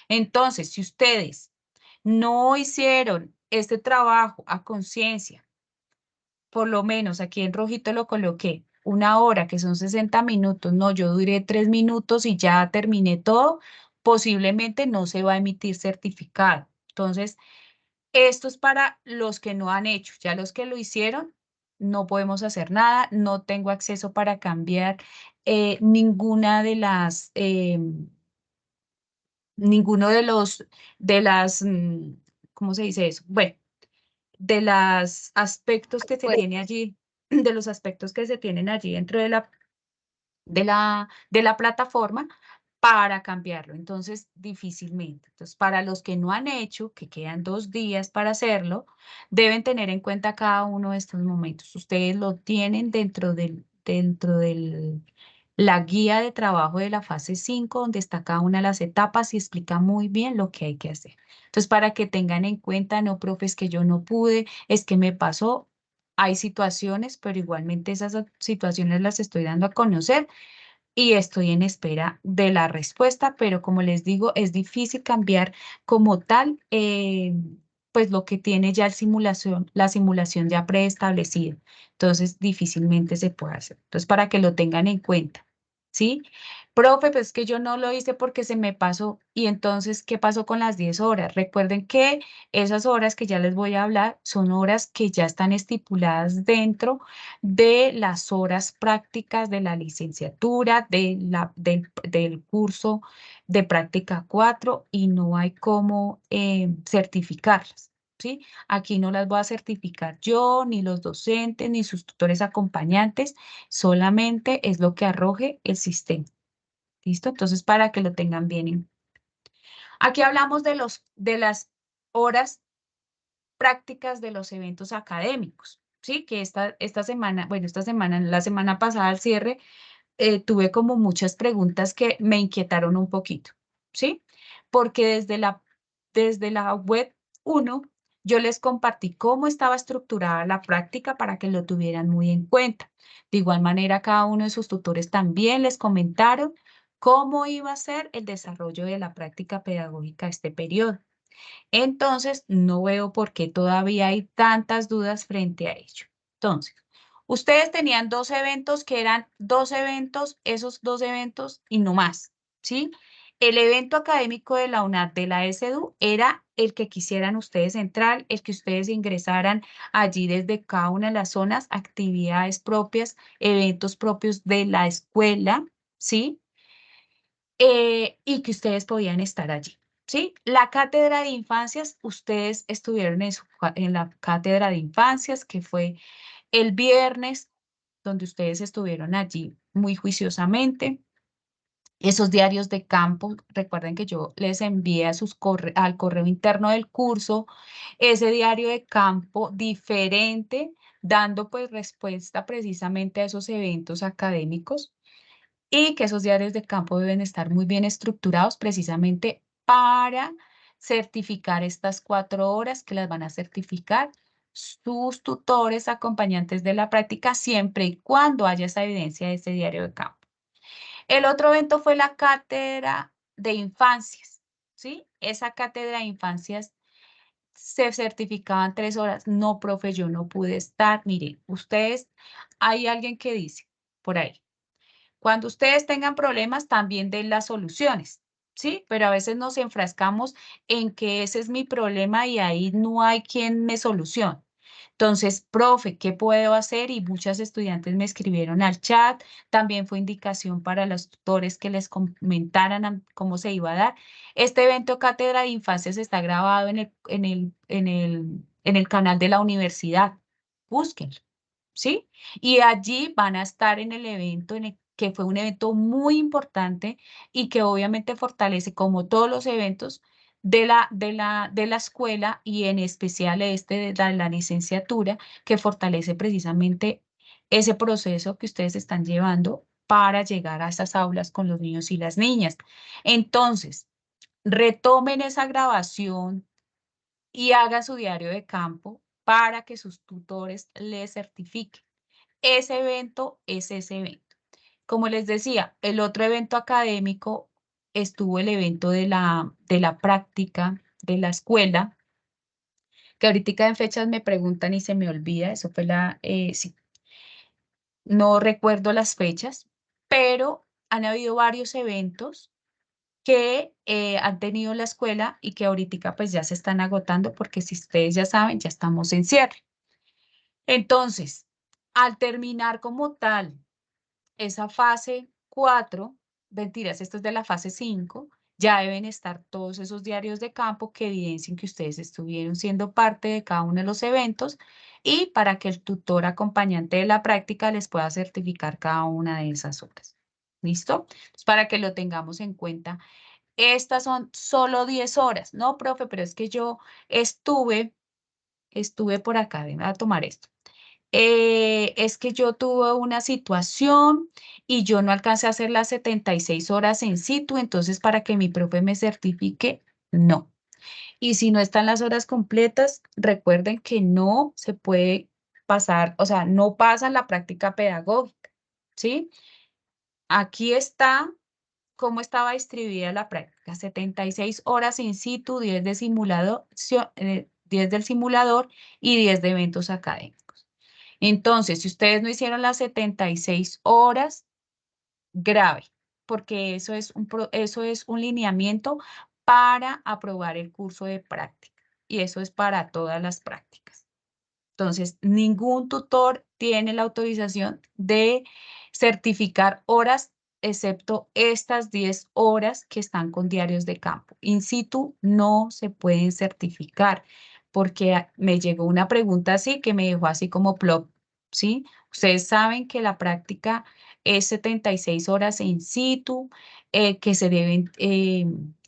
Entonces, si ustedes no hicieron este trabajo a conciencia, por lo menos aquí en rojito lo coloqué, 1 hora, que son 60 minutos, no, yo duré 3 minutos y ya terminé todo, posiblemente no se va a emitir certificado. Entonces, esto es para los que no han hecho, ya los que lo hicieron, no podemos hacer nada, no tengo acceso para cambiar ninguna de las, ninguno de las, ¿cómo se dice eso? Bueno, de los aspectos que se tiene allí, de los aspectos que se tienen allí dentro de la plataforma para cambiarlo. Entonces, difícilmente. Entonces, para los que no han hecho, que quedan 2 días para hacerlo, deben tener en cuenta cada uno de estos momentos. Ustedes lo tienen dentro del la guía de trabajo de la fase 5, donde está cada una de las etapas y explica muy bien lo que hay que hacer. Entonces, para que tengan en cuenta, no, profe, es que yo no pude, es que me pasó. Hay situaciones, pero igualmente esas situaciones las estoy dando a conocer y estoy en espera de la respuesta, pero como les digo, es difícil cambiar como tal, pues lo que tiene ya la simulación ya preestablecida. Entonces, difícilmente se puede hacer. Entonces, para que lo tengan en cuenta, ¿sí? Profe, pues es que yo no lo hice porque se me pasó. Y entonces, ¿qué pasó con las 10 horas? Recuerden que esas horas que ya les voy a hablar son horas que ya están estipuladas dentro de las horas prácticas de la licenciatura, del curso de práctica 4 y no hay cómo certificarlas, ¿sí? Aquí no las voy a certificar yo, ni los docentes, ni sus tutores acompañantes, solamente es lo que arroje el sistema. ¿Listo? Entonces, para que lo tengan bien. Aquí hablamos de las horas prácticas de los eventos académicos, ¿sí? Que esta semana, bueno, la semana pasada al cierre, tuve como muchas preguntas que me inquietaron un poquito, ¿sí? Porque desde la web 1, yo les compartí cómo estaba estructurada la práctica para que lo tuvieran muy en cuenta. De igual manera, cada uno de sus tutores también les comentaron cómo iba a ser el desarrollo de la práctica pedagógica este periodo. Entonces, no veo por qué todavía hay tantas dudas frente a ello. Entonces, ustedes tenían dos eventos que eran dos eventos, esos dos eventos y no más, ¿sí? El evento académico de la UNAD, de la SEDU, era el que quisieran ustedes entrar, el que ustedes ingresaran allí desde cada una de las zonas, actividades propias, eventos propios de la escuela, ¿sí? Y que ustedes podían estar allí, ¿sí? La cátedra de infancias, ustedes estuvieron en la cátedra de infancias, que fue el viernes, donde ustedes estuvieron allí muy juiciosamente. Esos diarios de campo, recuerden que yo les envié al correo interno del curso ese diario de campo diferente, dando pues respuesta precisamente a esos eventos académicos y que esos diarios de campo deben estar muy bien estructurados precisamente para certificar estas 4 horas que las van a certificar sus tutores acompañantes de la práctica siempre y cuando haya esa evidencia de ese diario de campo. El otro evento fue la cátedra de infancias, ¿sí? Esa cátedra de infancias se certificaban 3 horas. No, profe, yo no pude estar. Miren, ustedes, hay alguien que dice por ahí, cuando ustedes tengan problemas, también den las soluciones, ¿sí? Pero a veces nos enfrascamos en que ese es mi problema y ahí no hay quien me solucione. Entonces, profe, ¿qué puedo hacer? Y muchas estudiantes me escribieron al chat. También fue indicación para los tutores que les comentaran cómo se iba a dar. Este evento Cátedra de Infancias está grabado en el canal de la universidad. Búsquenlo, ¿sí? Y allí van a estar en el evento, que fue un evento muy importante y que obviamente fortalece, como todos los eventos de la escuela y en especial de la licenciatura, que fortalece precisamente ese proceso que ustedes están llevando para llegar a esas aulas con los niños y las niñas. Entonces, retomen esa grabación y hagan su diario de campo para que sus tutores les certifiquen. Ese evento es ese evento. Como les decía, el otro evento académico estuvo el evento de la práctica de la escuela, que ahorita en fechas me preguntan y se me olvida, eso fue sí, no recuerdo las fechas, pero han habido varios eventos que han tenido la escuela y que ahorita pues ya se están agotando porque si ustedes ya saben, ya estamos en cierre. Entonces, al terminar como tal esa fase 4, mentiras, esto es de la fase 5, ya deben estar todos esos diarios de campo que evidencien que ustedes estuvieron siendo parte de cada uno de los eventos y para que el tutor acompañante de la práctica les pueda certificar cada una de esas horas. ¿Listo? Entonces, para que lo tengamos en cuenta. Estas son solo 10 horas. No, profe, pero es que yo estuve por acá, voy a tomar esto. es que yo tuve una situación y yo no alcancé a hacer las 76 horas en situ, entonces para que mi profe me certifique, no. Y si no están las horas completas, recuerden que no se puede pasar, o sea, no pasa la práctica pedagógica, ¿sí? Aquí está cómo estaba distribuida la práctica. 76 horas in situ, 10 de simulador, 10 del simulador y 10 de eventos académicos. Entonces, si ustedes no hicieron las 76 horas, grave, porque eso es un lineamiento para aprobar el curso de práctica. Y eso es para todas las prácticas. Entonces, ningún tutor tiene la autorización de certificar horas, excepto estas 10 horas que están con diarios de campo. In situ no se pueden certificar, porque me llegó una pregunta así que me dejó así como plop, ¿sí? Ustedes saben que la práctica es 76 horas in situ, que se deben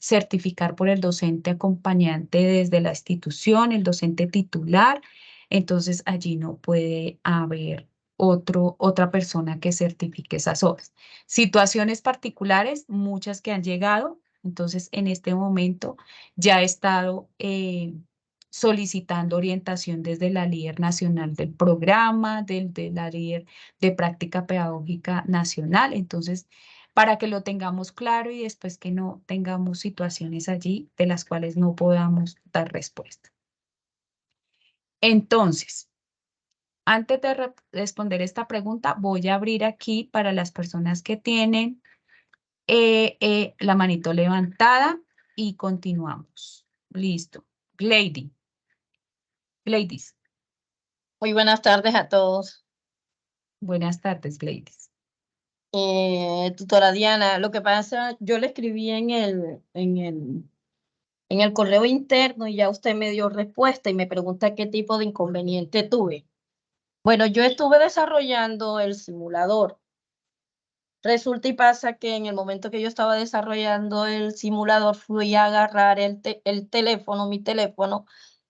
certificar por el docente acompañante desde la institución, el docente titular. Entonces allí no puede haber otra persona que certifique esas horas. Situaciones particulares, muchas que han llegado. Entonces, en este momento ya he estado solicitando orientación desde la líder nacional del programa, de la líder de práctica pedagógica nacional. Entonces, para que lo tengamos claro y después que no tengamos situaciones allí de las cuales no podamos dar respuesta. Entonces, antes de responder esta pregunta, voy a abrir aquí para las personas que tienen la manito levantada y continuamos. Listo. Lady. Ladies. Muy buenas tardes a todos. Buenas tardes, ladies. Tutora Diana, lo que pasa, yo le escribí en el correo interno y ya usted me dio respuesta y me pregunta qué tipo de inconveniente tuve. Bueno, yo estuve desarrollando el simulador. Resulta y pasa que en el momento que yo estaba desarrollando el simulador fui a agarrar el teléfono, mi teléfono,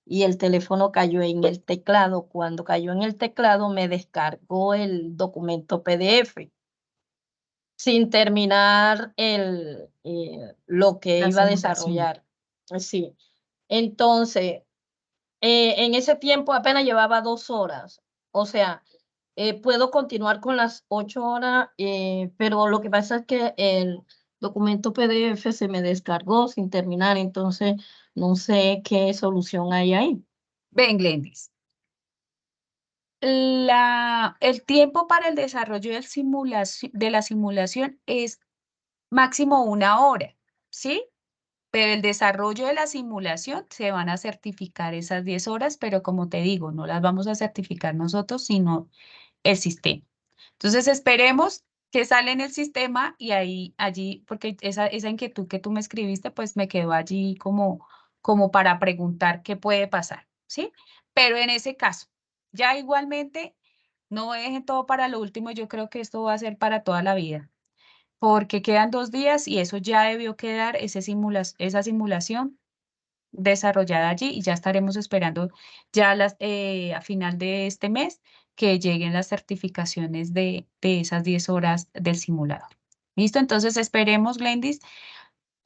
y el teléfono cayó en el teclado. Cuando cayó en el teclado me descargó el documento PDF sin terminar lo que La iba a simulación. desarrollar. Sí. Entonces, en ese tiempo apenas llevaba 2 horas. O sea, puedo continuar con las 8 horas, pero lo que pasa es que el documento PDF se me descargó sin terminar, entonces no sé qué solución hay ahí. Ven, Glendis. El tiempo para el desarrollo de la simulación es máximo 1 hora, ¿sí? Pero el desarrollo de la simulación se van a certificar esas 10 horas, pero como te digo, no las vamos a certificar nosotros, sino el sistema. Entonces esperemos que sale en el sistema y allí, porque esa inquietud que tú me escribiste, pues me quedó allí como para preguntar qué puede pasar, ¿sí? Pero en ese caso, ya igualmente, no dejen todo para lo último, yo creo que esto va a ser para toda la vida, porque quedan 2 días y eso ya debió quedar, esa simulación desarrollada allí y ya estaremos esperando ya a final de este mes que lleguen las certificaciones de esas 10 horas del simulador. ¿Listo? Entonces esperemos, Glendis,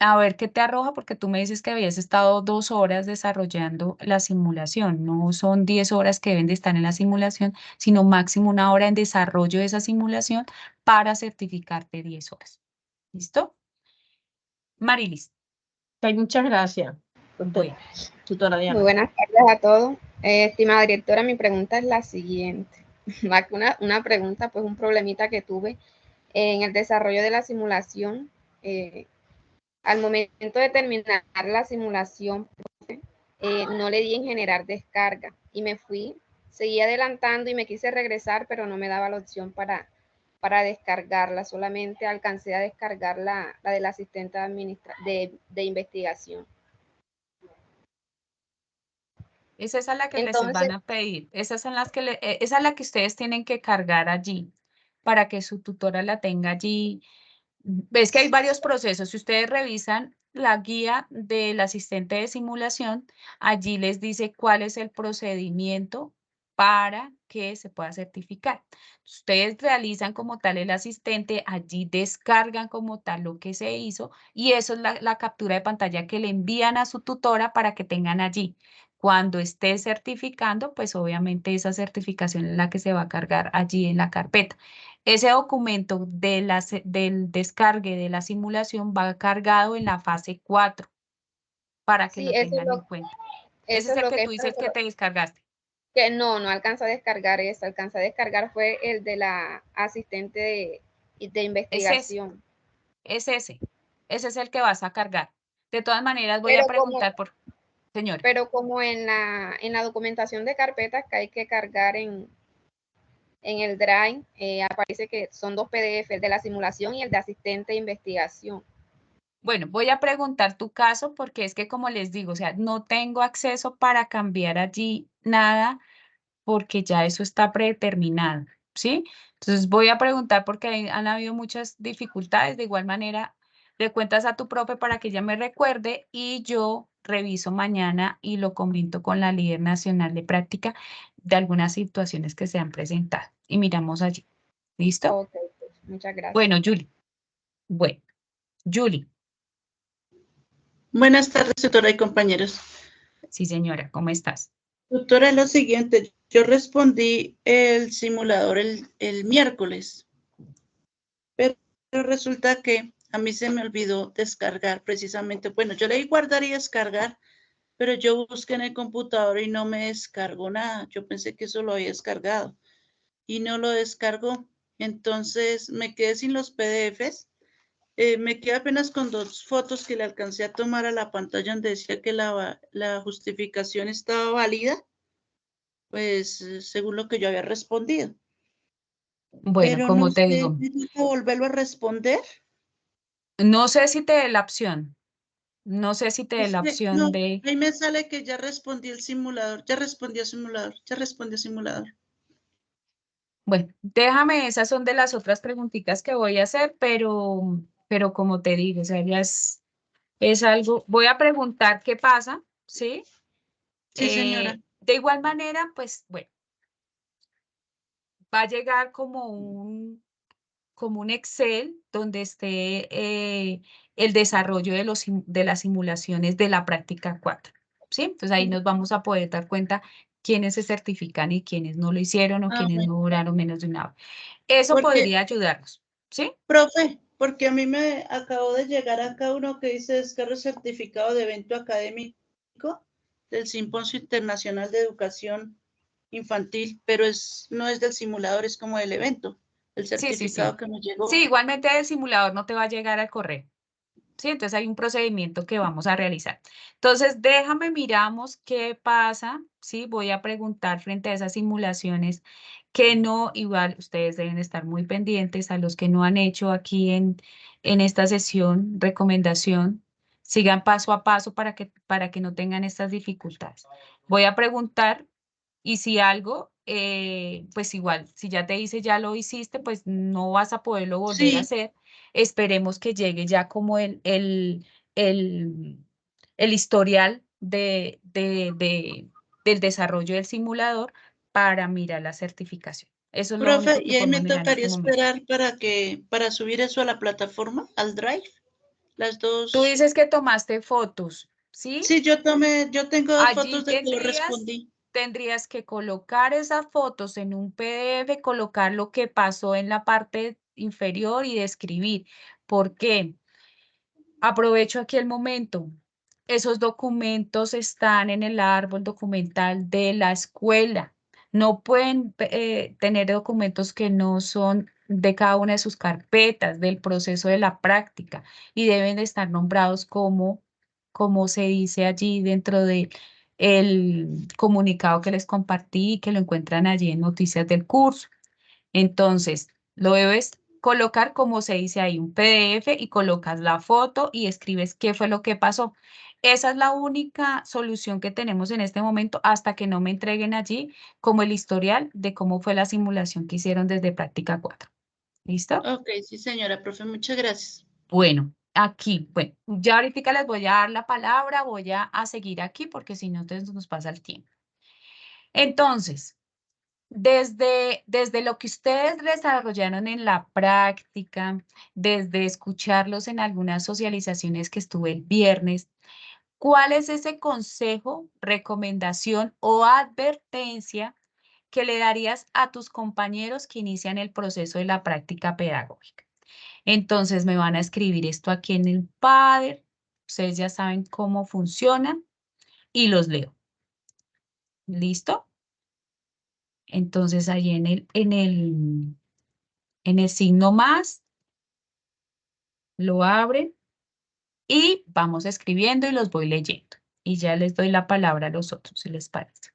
a ver qué te arroja, porque tú me dices que habías estado 2 horas desarrollando la simulación. No son 10 horas que deben de estar en la simulación, sino máximo 1 hora en desarrollo de esa simulación para certificarte 10 horas. ¿Listo? Marilis. Ok, muchas gracias, Bueno. tutora Diana. Muy buenas tardes a todos. Estimada directora, mi pregunta es la siguiente. Más que una pregunta, pues un problemita que tuve en el desarrollo de la simulación. Al momento de terminar la simulación, no le di en generar descarga y me fui, seguí adelantando y me quise regresar, pero no me daba la opción para descargarla. Solamente alcancé a descargar la del asistente de investigación. Es esa la que les Entonces, van a pedir. Esas son las que esa es la que ustedes tienen que cargar allí para que su tutora la tenga allí. Ves que hay varios procesos. Si ustedes revisan la guía del asistente de simulación, allí les dice cuál es el procedimiento para que se pueda certificar. Ustedes realizan como tal el asistente, allí descargan como tal lo que se hizo y eso es la captura de pantalla que le envían a su tutora para que tengan allí. Cuando esté certificando, pues obviamente esa certificación es la que se va a cargar allí en la carpeta. Ese documento del descargue de la simulación va cargado en la fase 4 para que Sí, lo tengan en cuenta. Ese eso es es el lo que que tú es, dices que te descargaste. que no alcanza a descargar eso, alcanza a descargar fue el de la asistente de Es ese, investigación. es ese. Ese es el que vas a cargar. De todas maneras, voy a Pero como, preguntar por... Señora. pero como en la documentación de carpetas que hay que cargar en el Drive, aparece que son 2 PDF, el de la simulación y el de asistente de investigación. Bueno, voy a preguntar tu caso porque es que como les digo, o sea, no tengo acceso para cambiar allí nada porque ya eso está predeterminado, ¿sí? Entonces voy a preguntar porque han habido muchas dificultades. De igual manera, le cuentas a tu profe para que ella me recuerde y yo reviso mañana y lo comento con la líder nacional de práctica de algunas situaciones que se han presentado y miramos allí. ¿Listo? Ok, pues, muchas gracias. Bueno, Julie. Bueno, Julie. Buenas tardes, tutora y compañeros. Sí, señora, ¿cómo estás? Doctora, es lo siguiente, yo respondí el simulador el miércoles, pero resulta que a mí se me olvidó descargar precisamente, bueno, yo le di guardar y descargar, pero yo busqué en el computador y no me descargó nada, yo pensé que eso lo había descargado y no lo descargó, entonces me quedé sin los PDFs. Me quedé apenas con 2 fotos que le alcancé a tomar a la pantalla donde decía que la justificación estaba válida, pues según lo que yo había respondido. Bueno, Pero no como te sé, digo, ¿tengo que volverlo a responder? no sé si te dé la opción, no sé si te dé Es la que, no, opción de, ahí me sale que ya respondí el simulador, ya respondí al simulador, ya respondí al simulador. bueno, déjame, esas son de las otras preguntitas que voy a hacer, pero como te digo, o sea, ya es algo, voy a preguntar qué pasa, ¿sí? Sí, señora. De igual manera, pues, bueno, va a llegar como un Excel donde esté el desarrollo de las simulaciones de la práctica 4, ¿sí? Entonces ahí nos vamos a poder dar cuenta quiénes se certifican y quiénes no lo hicieron o Ah, quiénes no bueno. duraron menos de una hora. Eso Porque, podría ayudarnos, ¿sí? profe, porque a mí me acabó de llegar acá uno que dice descargo certificado de evento académico del Simposio Internacional de Educación Infantil, pero no es del simulador, es como del evento, el Sí, sí, sí. certificado que me llegó. Sí, igualmente el simulador no te va a llegar al correo. ¿Sí? Entonces hay un procedimiento que vamos a realizar. Entonces, déjame miramos qué pasa, ¿sí? Voy a preguntar frente a esas simulaciones que no, igual ustedes deben estar muy pendientes a los que no han hecho aquí en esta sesión, recomendación, sigan paso a paso para que no tengan estas dificultades. Voy a preguntar y si algo, pues igual, si ya te dice ya lo hiciste, pues no vas a poderlo volver a Sí, hacer. Esperemos que llegue ya como el historial del desarrollo del simulador para mirar la certificación. Eso es lo profe, único que y ahí me podemos mirar en tocaría este momento. esperar para subir eso a la plataforma, al Drive, las Tú dos. dices que tomaste fotos, ¿sí? Sí, yo tengo dos Allí fotos de que lo respondí. tendrías que colocar esas fotos en un PDF, colocar lo que pasó en la parte inferior y describir. ¿Por qué? Aprovecho aquí el momento. Esos documentos están en el árbol documental de la escuela. No pueden tener documentos que no son de cada una de sus carpetas, del proceso de la práctica, y deben de estar nombrados como se dice allí dentro de el comunicado que les compartí y que lo encuentran allí en noticias del curso. Entonces, lo debes colocar como se dice ahí, un PDF y colocas la foto y escribes qué fue lo que pasó. Esa es la única solución que tenemos en este momento hasta que no me entreguen allí como el historial de cómo fue la simulación que hicieron desde práctica 4. ¿Listo? Ok, sí, señora, profe, muchas gracias. Bueno, aquí, bueno, ya ahorita les voy a dar la palabra, voy a seguir aquí porque si no, entonces nos pasa el tiempo. Entonces, Desde lo que ustedes desarrollaron en la práctica, desde escucharlos en algunas socializaciones que estuve el viernes, ¿cuál es ese consejo, recomendación o advertencia que le darías a tus compañeros que inician el proceso de la práctica pedagógica? Entonces me van a escribir esto aquí en el Padre. Ustedes ya saben cómo funciona y los leo. ¿Listo? Entonces ahí en el signo más, lo abren y vamos escribiendo y los voy leyendo. Y ya les doy la palabra a los otros, si les parece.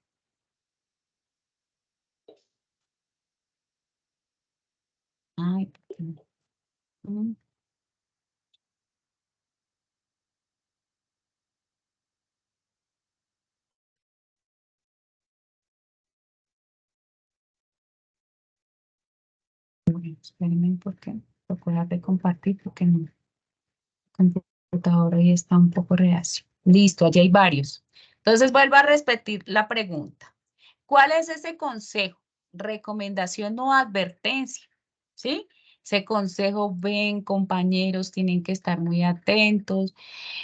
Ay, ¿por qué no? Bueno, espérenme porque toco dejar de compartir porque no. El computador hoy está un poco reacio. Listo, allí hay varios. Entonces vuelvo a repetir la pregunta. ¿Cuál es ese consejo, recomendación o advertencia? ¿Sí? Ese consejo, ven, compañeros, tienen que estar muy atentos.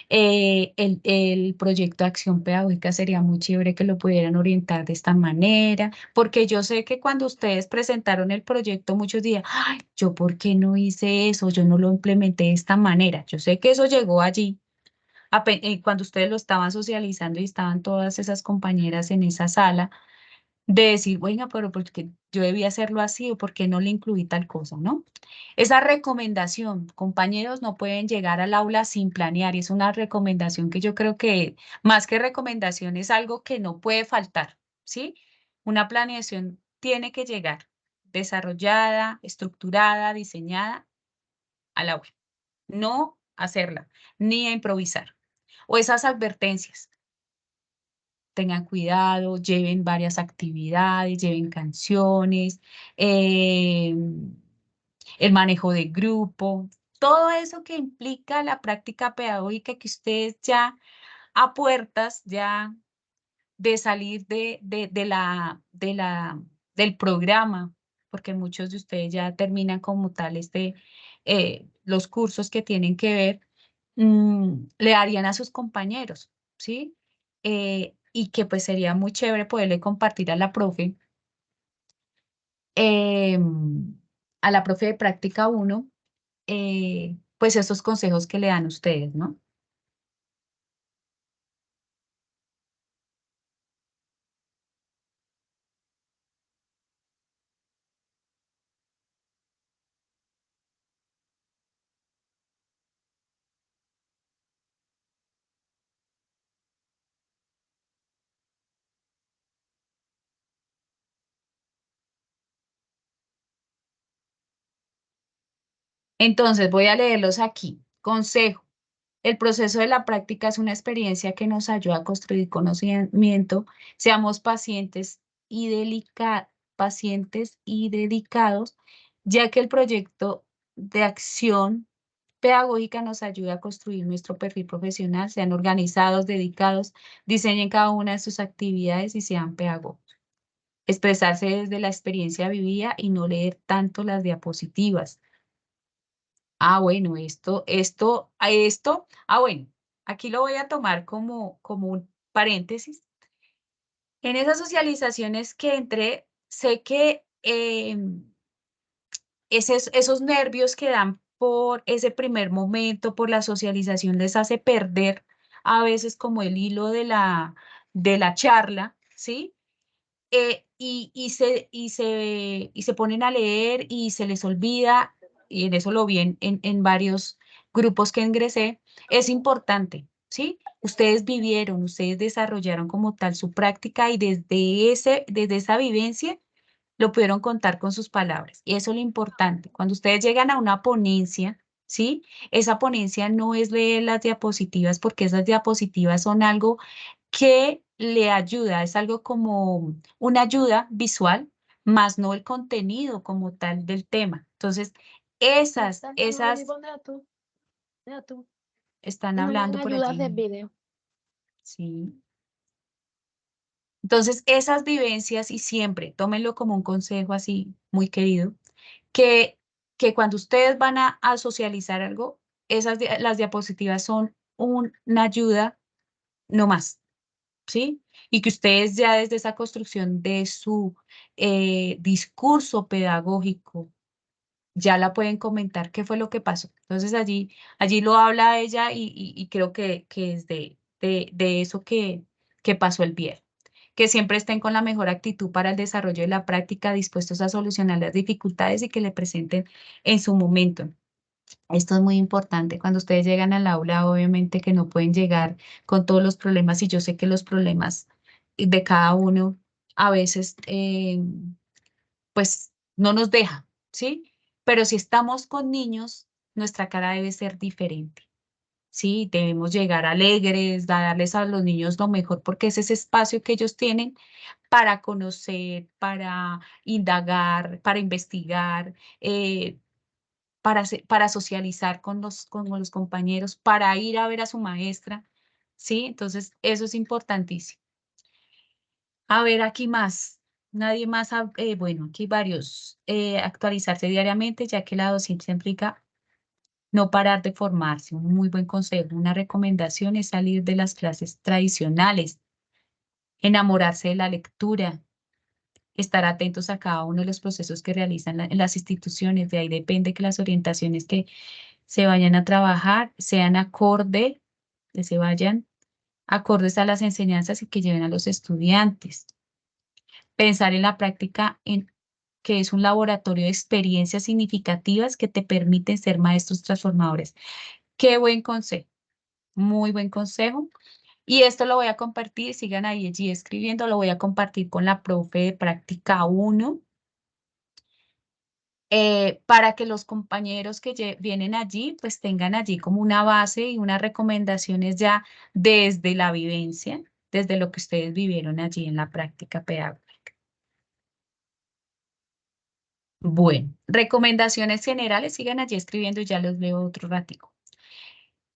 El proyecto de acción pedagógica sería muy chévere que lo pudieran orientar de esta manera, porque yo sé que cuando ustedes presentaron el proyecto, muchos días, ay, yo por qué no hice eso, yo no lo implementé de esta manera. Yo sé que eso llegó allí, cuando ustedes lo estaban socializando y estaban todas esas compañeras en esa sala de decir, bueno, pero porque yo debía hacerlo así o porque no le incluí tal cosa, ¿no? Esa recomendación, compañeros, no pueden llegar al aula sin planear y es una recomendación que yo creo que más que recomendación es algo que no puede faltar, ¿sí? Una planeación tiene que llegar desarrollada, estructurada, diseñada al aula, no hacerla, ni a improvisar. O esas advertencias tengan cuidado, lleven varias actividades, lleven canciones, el manejo de grupo, todo eso que implica la práctica pedagógica que ustedes ya a puertas ya de salir del programa, porque muchos de ustedes ya terminan como tal los cursos que tienen que ver, le harían a sus compañeros, ¿sí? Y que pues sería muy chévere poderle compartir em, a la profe de práctica 1, pues esos consejos que le dan ustedes, ¿no? Entonces, voy a leerlos aquí. Consejo. El proceso de la práctica es una experiencia que nos ayuda a construir conocimiento. Seamos pacientes y dedicados, ya que el proyecto de acción pedagógica nos ayuda a construir nuestro perfil profesional. Sean organizados, dedicados, diseñen cada una de sus actividades y sean pedagogos. Expresarse desde la experiencia vivida y no leer tanto las diapositivas. Ah, bueno, bueno, aquí lo voy a tomar como un paréntesis. En esas socializaciones que entré, sé que esos nervios que dan por ese primer momento, por la socialización, les hace perder a veces como el hilo de la charla, ¿sí? Y se ponen a leer y se les olvida, y en eso lo vi en varios grupos que ingresé, es importante, ¿sí? Ustedes vivieron, ustedes desarrollaron como tal su práctica y desde esa vivencia lo pudieron contar con sus palabras. Y eso es lo importante. Cuando ustedes llegan a una ponencia, ¿sí? Esa ponencia no es leer las diapositivas porque esas diapositivas son algo que le ayuda, es algo como una ayuda visual, más no el contenido como tal del tema. Entonces, esas están No me hablando van a por ayudar del allí. video. Sí. Entonces, esas vivencias, y siempre tómenlo como un consejo así muy querido, que, que cuando ustedes van a socializar algo, las diapositivas son una ayuda no más, ¿sí? Y que ustedes ya desde esa construcción de su discurso pedagógico ya la pueden comentar qué fue lo que pasó. Entonces allí lo habla ella y creo que es de eso que pasó el viernes. Que siempre estén con la mejor actitud para el desarrollo de la práctica, dispuestos a solucionar las dificultades y que le presenten en su momento. Esto es muy importante. Cuando ustedes llegan al aula, obviamente que no pueden llegar con todos los problemas y yo sé que los problemas de cada uno a veces pues no nos deja, ¿sí? Pero si estamos con niños, nuestra cara debe ser diferente. Sí, debemos llegar alegres, darles a los niños lo mejor, porque es ese espacio que ellos tienen para conocer, para indagar, para investigar, para socializar con los compañeros, para ir a ver a su maestra, ¿sí? Entonces, eso es importantísimo. A ver, aquí más. Nadie más, bueno, aquí varios. Actualizarse diariamente, ya que la docencia implica no parar de formarse. Un muy buen consejo, una recomendación es salir de las clases tradicionales, enamorarse de la lectura, estar atentos a cada uno de los procesos que realizan en las instituciones. De ahí depende que las orientaciones que se vayan a trabajar sean que se vayan acordes a las enseñanzas y que lleven a los estudiantes. Pensar en la práctica que es un laboratorio de experiencias significativas que te permiten ser maestros transformadores. Qué buen consejo, muy buen consejo. Y esto lo voy a compartir, sigan ahí allí escribiendo, lo voy a compartir con la profe de práctica 1, para que los compañeros que vienen allí, pues tengan allí como una base y unas recomendaciones ya desde la vivencia, desde lo que ustedes vivieron allí en la práctica pedagógica. Bueno, recomendaciones generales, sigan allí escribiendo y ya los leo otro ratico.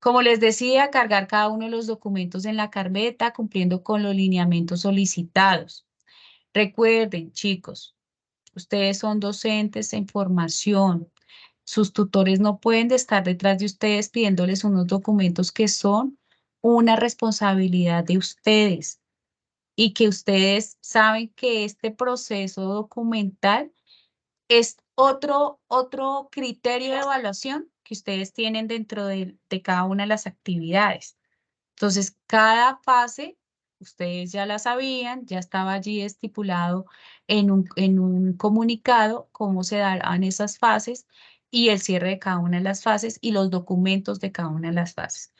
Como les decía, cargar cada uno de los documentos en la carpeta cumpliendo con los lineamientos solicitados. Recuerden, chicos, ustedes son docentes en formación. Sus tutores no pueden estar detrás de ustedes pidiéndoles unos documentos que son una responsabilidad de ustedes y que ustedes saben que este proceso documental es otro criterio de evaluación que ustedes tienen dentro de cada una de las actividades. Entonces, cada fase, ustedes ya la sabían, ya estaba allí estipulado en un comunicado cómo se darán esas fases y el cierre de cada una de las fases y los documentos de cada una de las fases.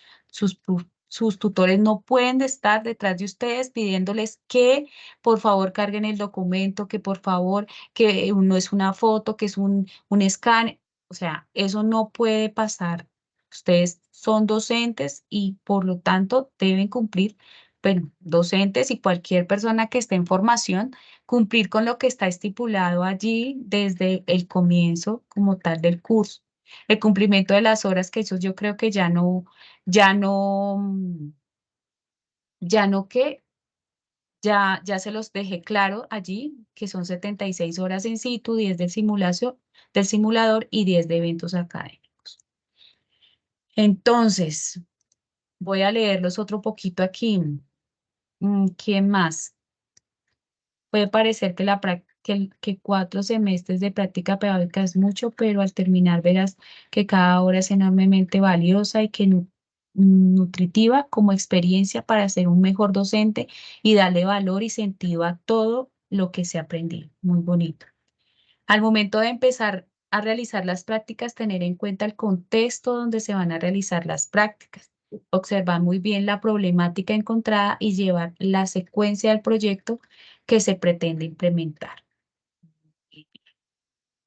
Sus tutores no pueden estar detrás de ustedes pidiéndoles que por favor carguen el documento, que por favor, que no es una foto, que es un escáner. O sea, eso no puede pasar. Ustedes son docentes y por lo tanto deben cumplir, bueno, docentes y cualquier persona que esté en formación, cumplir con lo que está estipulado allí desde el comienzo como tal del curso. El cumplimiento de las horas, que eso yo creo que ya no, ya no que, ya se los dejé claro allí, que son 76 horas en situ, 10 del simulador y 10 de eventos académicos. Entonces, voy a leerlos otro poquito aquí. ¿Quién más? Puede parecer que 4 semestres de práctica pedagógica es mucho, pero al terminar verás que cada hora es enormemente valiosa y que nutritiva como experiencia para ser un mejor docente y darle valor y sentido a todo lo que se aprendió. Muy bonito. Al momento de empezar a realizar las prácticas, tener en cuenta el contexto donde se van a realizar las prácticas. Observar muy bien la problemática encontrada y llevar la secuencia del proyecto que se pretende implementar.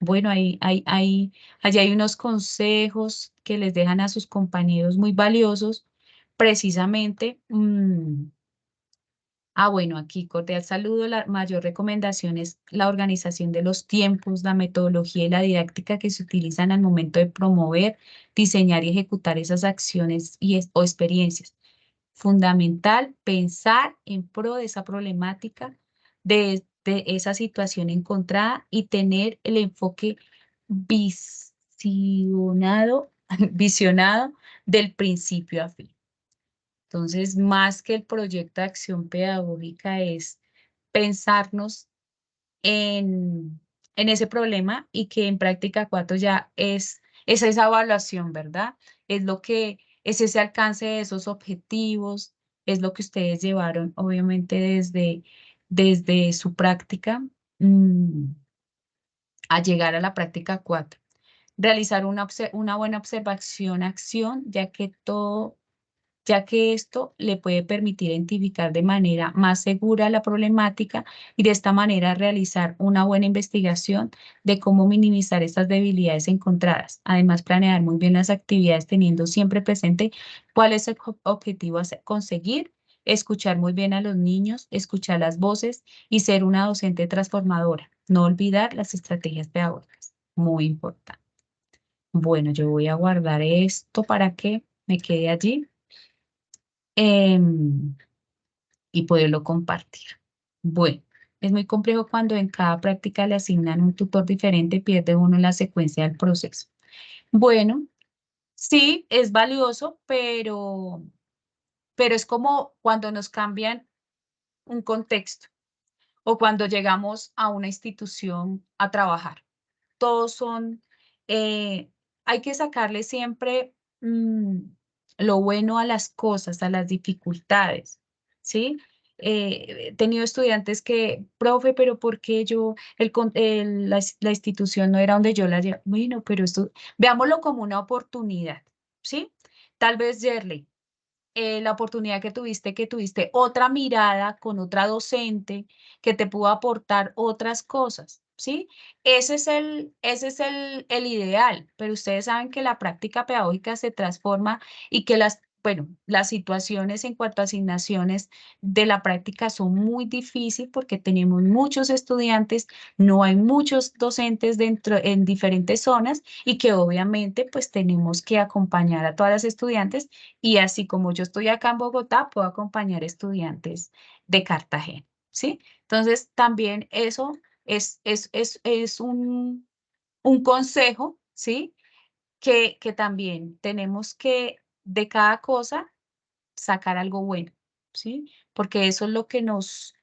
Bueno, allí hay unos consejos que les dejan a sus compañeros muy valiosos, precisamente. Bueno, aquí cordial saludo. La mayor recomendación es la organización de los tiempos, la metodología y la didáctica que se utilizan al momento de promover, diseñar y ejecutar esas acciones o experiencias. fundamental pensar en pro de esa problemática, de esa situación encontrada y tener el enfoque visionado, visionado del principio a fin. Entonces, más que el proyecto de acción pedagógica es pensarnos en ese problema y que en práctica 4 ya es esa evaluación, ¿verdad? Es lo que es ese alcance de esos objetivos, es lo que ustedes llevaron, obviamente, desde su práctica a llegar a la práctica 4. Realizar una buena observación, acción, ya que esto le puede permitir identificar de manera más segura la problemática y de esta manera realizar una buena investigación de cómo minimizar estas debilidades encontradas. Además, planear muy bien las actividades teniendo siempre presente cuál es el objetivo a conseguir, escuchar muy bien a los niños, escuchar las voces y ser una docente transformadora. No olvidar las estrategias pedagógicas. Muy importante. Bueno, yo voy a guardar esto para que me quede allí. Y poderlo compartir. Bueno, es muy complejo cuando en cada práctica le asignan un tutor diferente y pierde uno la secuencia del proceso. Bueno, sí, es valioso, pero es como cuando nos cambian un contexto o cuando llegamos a una institución a trabajar. Todos son, hay que sacarle siempre lo bueno a las cosas, a las dificultades, ¿sí? He tenido estudiantes que, profe, pero ¿por qué la institución no era donde yo la llevaba? Bueno, pero esto, veámoslo como una oportunidad, ¿sí? Tal vez, Yerley, la oportunidad que tuviste otra mirada con otra docente que te pudo aportar otras cosas, ¿sí? Ese es el ideal, pero ustedes saben que la práctica pedagógica se transforma y que las situaciones en cuanto a asignaciones de la práctica son muy difíciles porque tenemos muchos estudiantes, no hay muchos docentes en diferentes zonas y que obviamente pues tenemos que acompañar a todas las estudiantes y así como yo estoy acá en Bogotá, puedo acompañar estudiantes de Cartagena, ¿sí? Entonces, también eso es un consejo, ¿sí? Que también tenemos que de cada cosa sacar algo bueno, ¿sí? Porque eso es lo que nos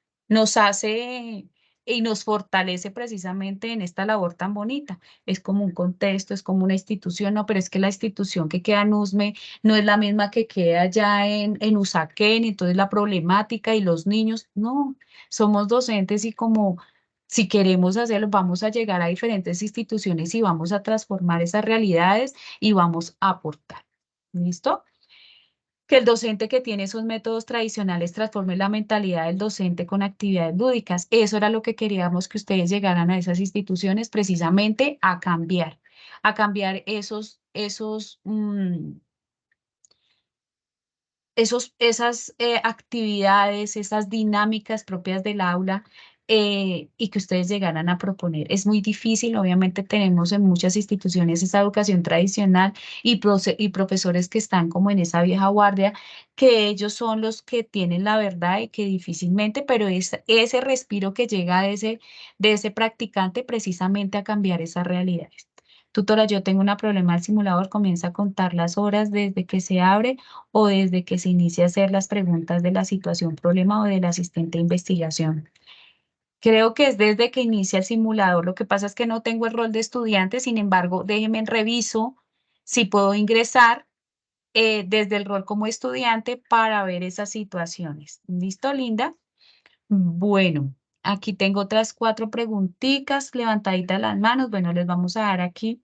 hace y nos fortalece precisamente en esta labor tan bonita. Es como un contexto, es como una institución, no, pero es que la institución que queda en USME no es la misma que queda allá en Usaquén, entonces la problemática y los niños, no, somos docentes y como si queremos hacerlo, vamos a llegar a diferentes instituciones y vamos a transformar esas realidades y vamos a aportar. ¿Listo? Que el docente que tiene esos métodos tradicionales transforme la mentalidad del docente con actividades lúdicas. Eso era lo que queríamos que ustedes llegaran a esas instituciones precisamente a cambiar esas actividades, esas dinámicas propias del aula y que ustedes llegaran a proponer. Es muy difícil, obviamente tenemos en muchas instituciones esa educación tradicional y profesores que están como en esa vieja guardia, que ellos son los que tienen la verdad y que difícilmente, pero es ese respiro que llega de ese practicante precisamente a cambiar esas realidades. Tutora, yo tengo un problema al simulador, comienza a contar las horas desde que se abre o desde que se inicia a hacer las preguntas de la situación problema o del asistente de investigación. Creo que es desde que inicia el simulador. Lo que pasa es que no tengo el rol de estudiante, sin embargo, déjenme reviso si puedo ingresar desde el rol como estudiante para ver esas situaciones. ¿Listo, Linda? Bueno, aquí tengo otras 4 preguntitas levantaditas las manos. Bueno, les vamos a dar aquí.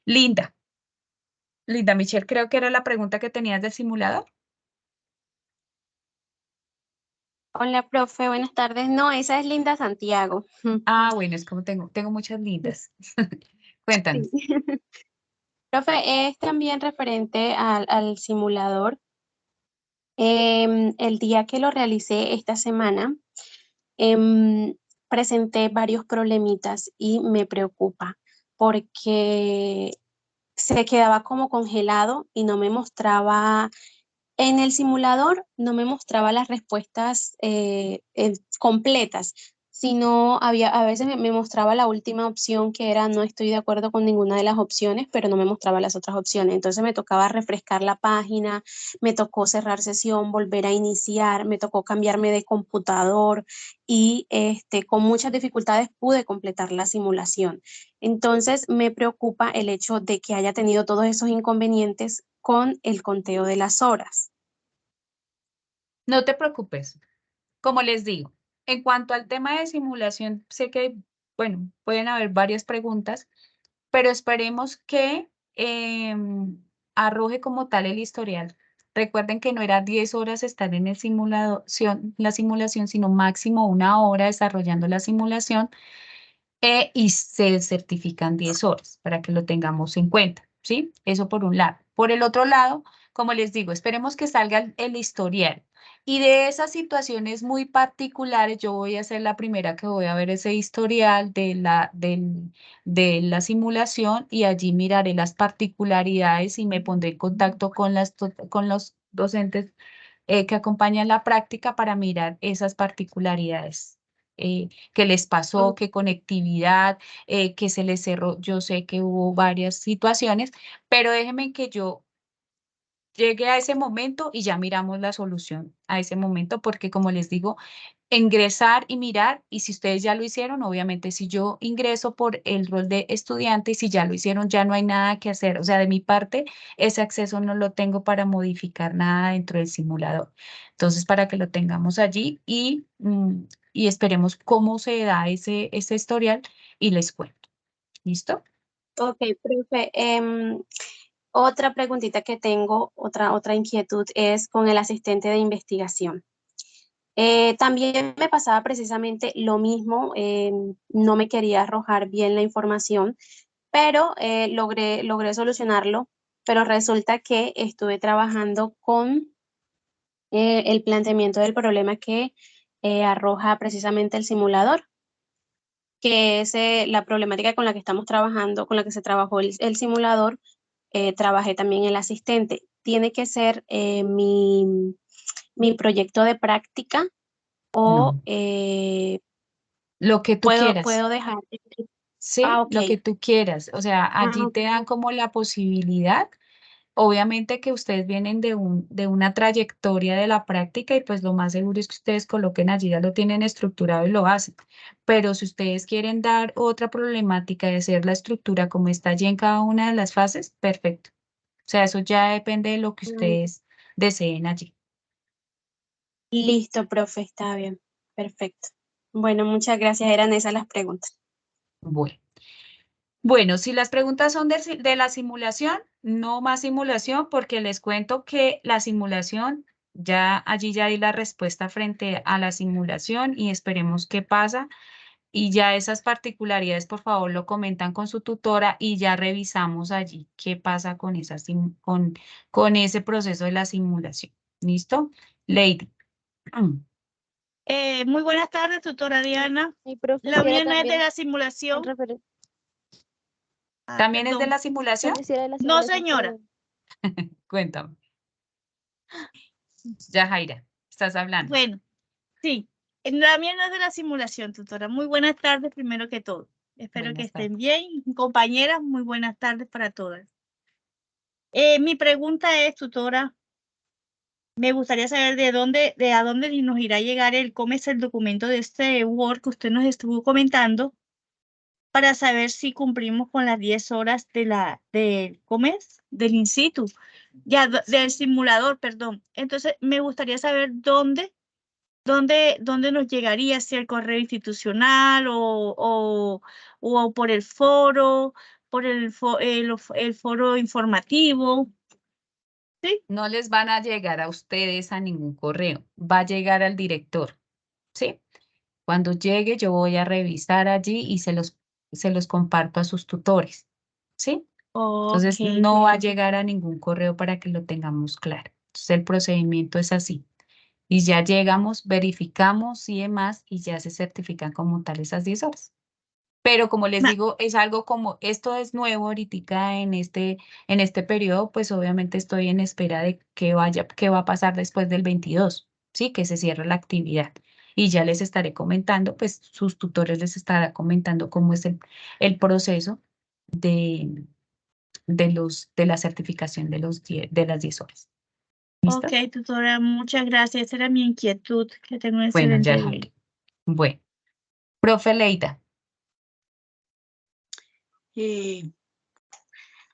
Linda, Michelle, creo que era la pregunta que tenías del simulador. Hola, profe, buenas tardes. No, esa es Linda Santiago. Ah, bueno, es como tengo muchas lindas. Cuéntanos. Sí. Profe, es también referente al simulador. El día que lo realicé esta semana, em, presenté varios problemitas y me preocupa porque se quedaba como congelado y no me mostraba En el simulador no me mostraba las respuestas completas, sino a veces me mostraba la última opción que era no estoy de acuerdo con ninguna de las opciones, pero no me mostraba las otras opciones. Entonces me tocaba refrescar la página, me tocó cerrar sesión, volver a iniciar, me tocó cambiarme de computador y con muchas dificultades pude completar la simulación. Entonces me preocupa el hecho de que haya tenido todos esos inconvenientes con el conteo de las horas. No te preocupes. Como les digo, en cuanto al tema de simulación, sé que, bueno, pueden haber varias preguntas, pero esperemos que arroje como tal el historial. Recuerden que no era 10 horas estar en la simulación, sino máximo 1 hora desarrollando la simulación y se certifican 10 horas para que lo tengamos en cuenta, ¿sí? Eso por un lado. Por el otro lado, como les digo, esperemos que salga el historial. Y de esas situaciones muy particulares, yo voy a ser la primera que voy a ver ese historial de la simulación y allí miraré las particularidades y me pondré en contacto con los docentes que acompañan la práctica para mirar esas particularidades. ¿Qué les pasó? ¿Qué conectividad? ¿Qué se les cerró? Yo sé que hubo varias situaciones, pero déjenme que yo llegue a ese momento y ya miramos la solución a ese momento, porque como les digo, ingresar y mirar, y si ustedes ya lo hicieron, obviamente si yo ingreso por el rol de estudiante y si ya lo hicieron, ya no hay nada que hacer. O sea, de mi parte, ese acceso no lo tengo para modificar nada dentro del simulador. Entonces, para que lo tengamos allí y esperemos cómo se da ese historial y les cuento. ¿Listo? Ok, profe. Otra preguntita que tengo, otra inquietud es con el asistente de investigación. También me pasaba precisamente lo mismo, no me quería arrojar bien la información, pero logré solucionarlo, pero resulta que estuve trabajando con el planteamiento del problema que arroja precisamente el simulador, que es la problemática con la que estamos trabajando, con la que se trabajó el simulador, trabajé también el asistente. Tiene que ser mi proyecto de práctica o No, lo que tú quieras. puedo dejar. Sí, Ok. lo que tú quieras. O sea, allí Ah, te dan como la posibilidad. Obviamente que ustedes vienen de una trayectoria de la práctica y pues lo más seguro es que ustedes coloquen allí, ya lo tienen estructurado y lo hacen. Pero si ustedes quieren dar otra problemática de hacer la estructura como está allí en cada una de las fases, perfecto. O sea, eso ya depende de lo que ustedes deseen allí. listo, profe, está bien. Perfecto. Bueno, muchas gracias. Eran esas las preguntas. Bueno. Bueno, si las preguntas son de la simulación, no más simulación, porque les cuento que la simulación, ya allí ya di la respuesta frente a la simulación y esperemos qué pasa. Y ya esas particularidades, por favor, lo comentan con su tutora y ya revisamos allí qué pasa con con ese proceso de la simulación. ¿Listo? Lady. Muy buenas tardes, tutora Diana. Mi profe, La hiciera mía no es de también la en simulación. ¿También es de Perdón. la simulación? Cuando hiciera la No, simulación, señora. perdón. Cuéntame. Ya, Jaira, estás hablando. Bueno, sí. La mía no es de la simulación, tutora. Muy buenas tardes, primero que todo. Espero que Buenas estén tardes. bien. Compañeras, muy buenas tardes para todas. Mi pregunta es, tutora, me gustaría saber de a dónde nos irá a llegar cómo es el documento de este Word que usted nos estuvo comentando, para saber si cumplimos con las 10 horas ¿cómo es? Del in situ, ya, del simulador, perdón. Entonces, me gustaría saber dónde nos llegaría, si el correo institucional o por el foro, por el foro informativo. ¿Sí? No les van a llegar a ustedes a ningún correo, va a llegar al director, ¿sí? Cuando llegue yo voy a revisar allí y se los comparto a sus tutores, ¿sí? Ok. Entonces no va a llegar a ningún correo para que lo tengamos claro. Entonces el procedimiento es así. Y ya llegamos, verificamos y demás y ya se certifican como tal esas 10 horas. Pero como les digo, es algo como, esto es nuevo ahorita en este periodo, pues obviamente estoy en espera de qué va a pasar después del 22, ¿sí? Que se cierre la actividad. Y ya les estaré comentando, pues sus tutores les estará comentando cómo es el proceso de la certificación de las 10 horas. ¿Listo? Ok, tutora, muchas gracias. Esa era mi inquietud. Que tenga un Bueno, excelente ya, día. Jairo. Bueno, profe Leida,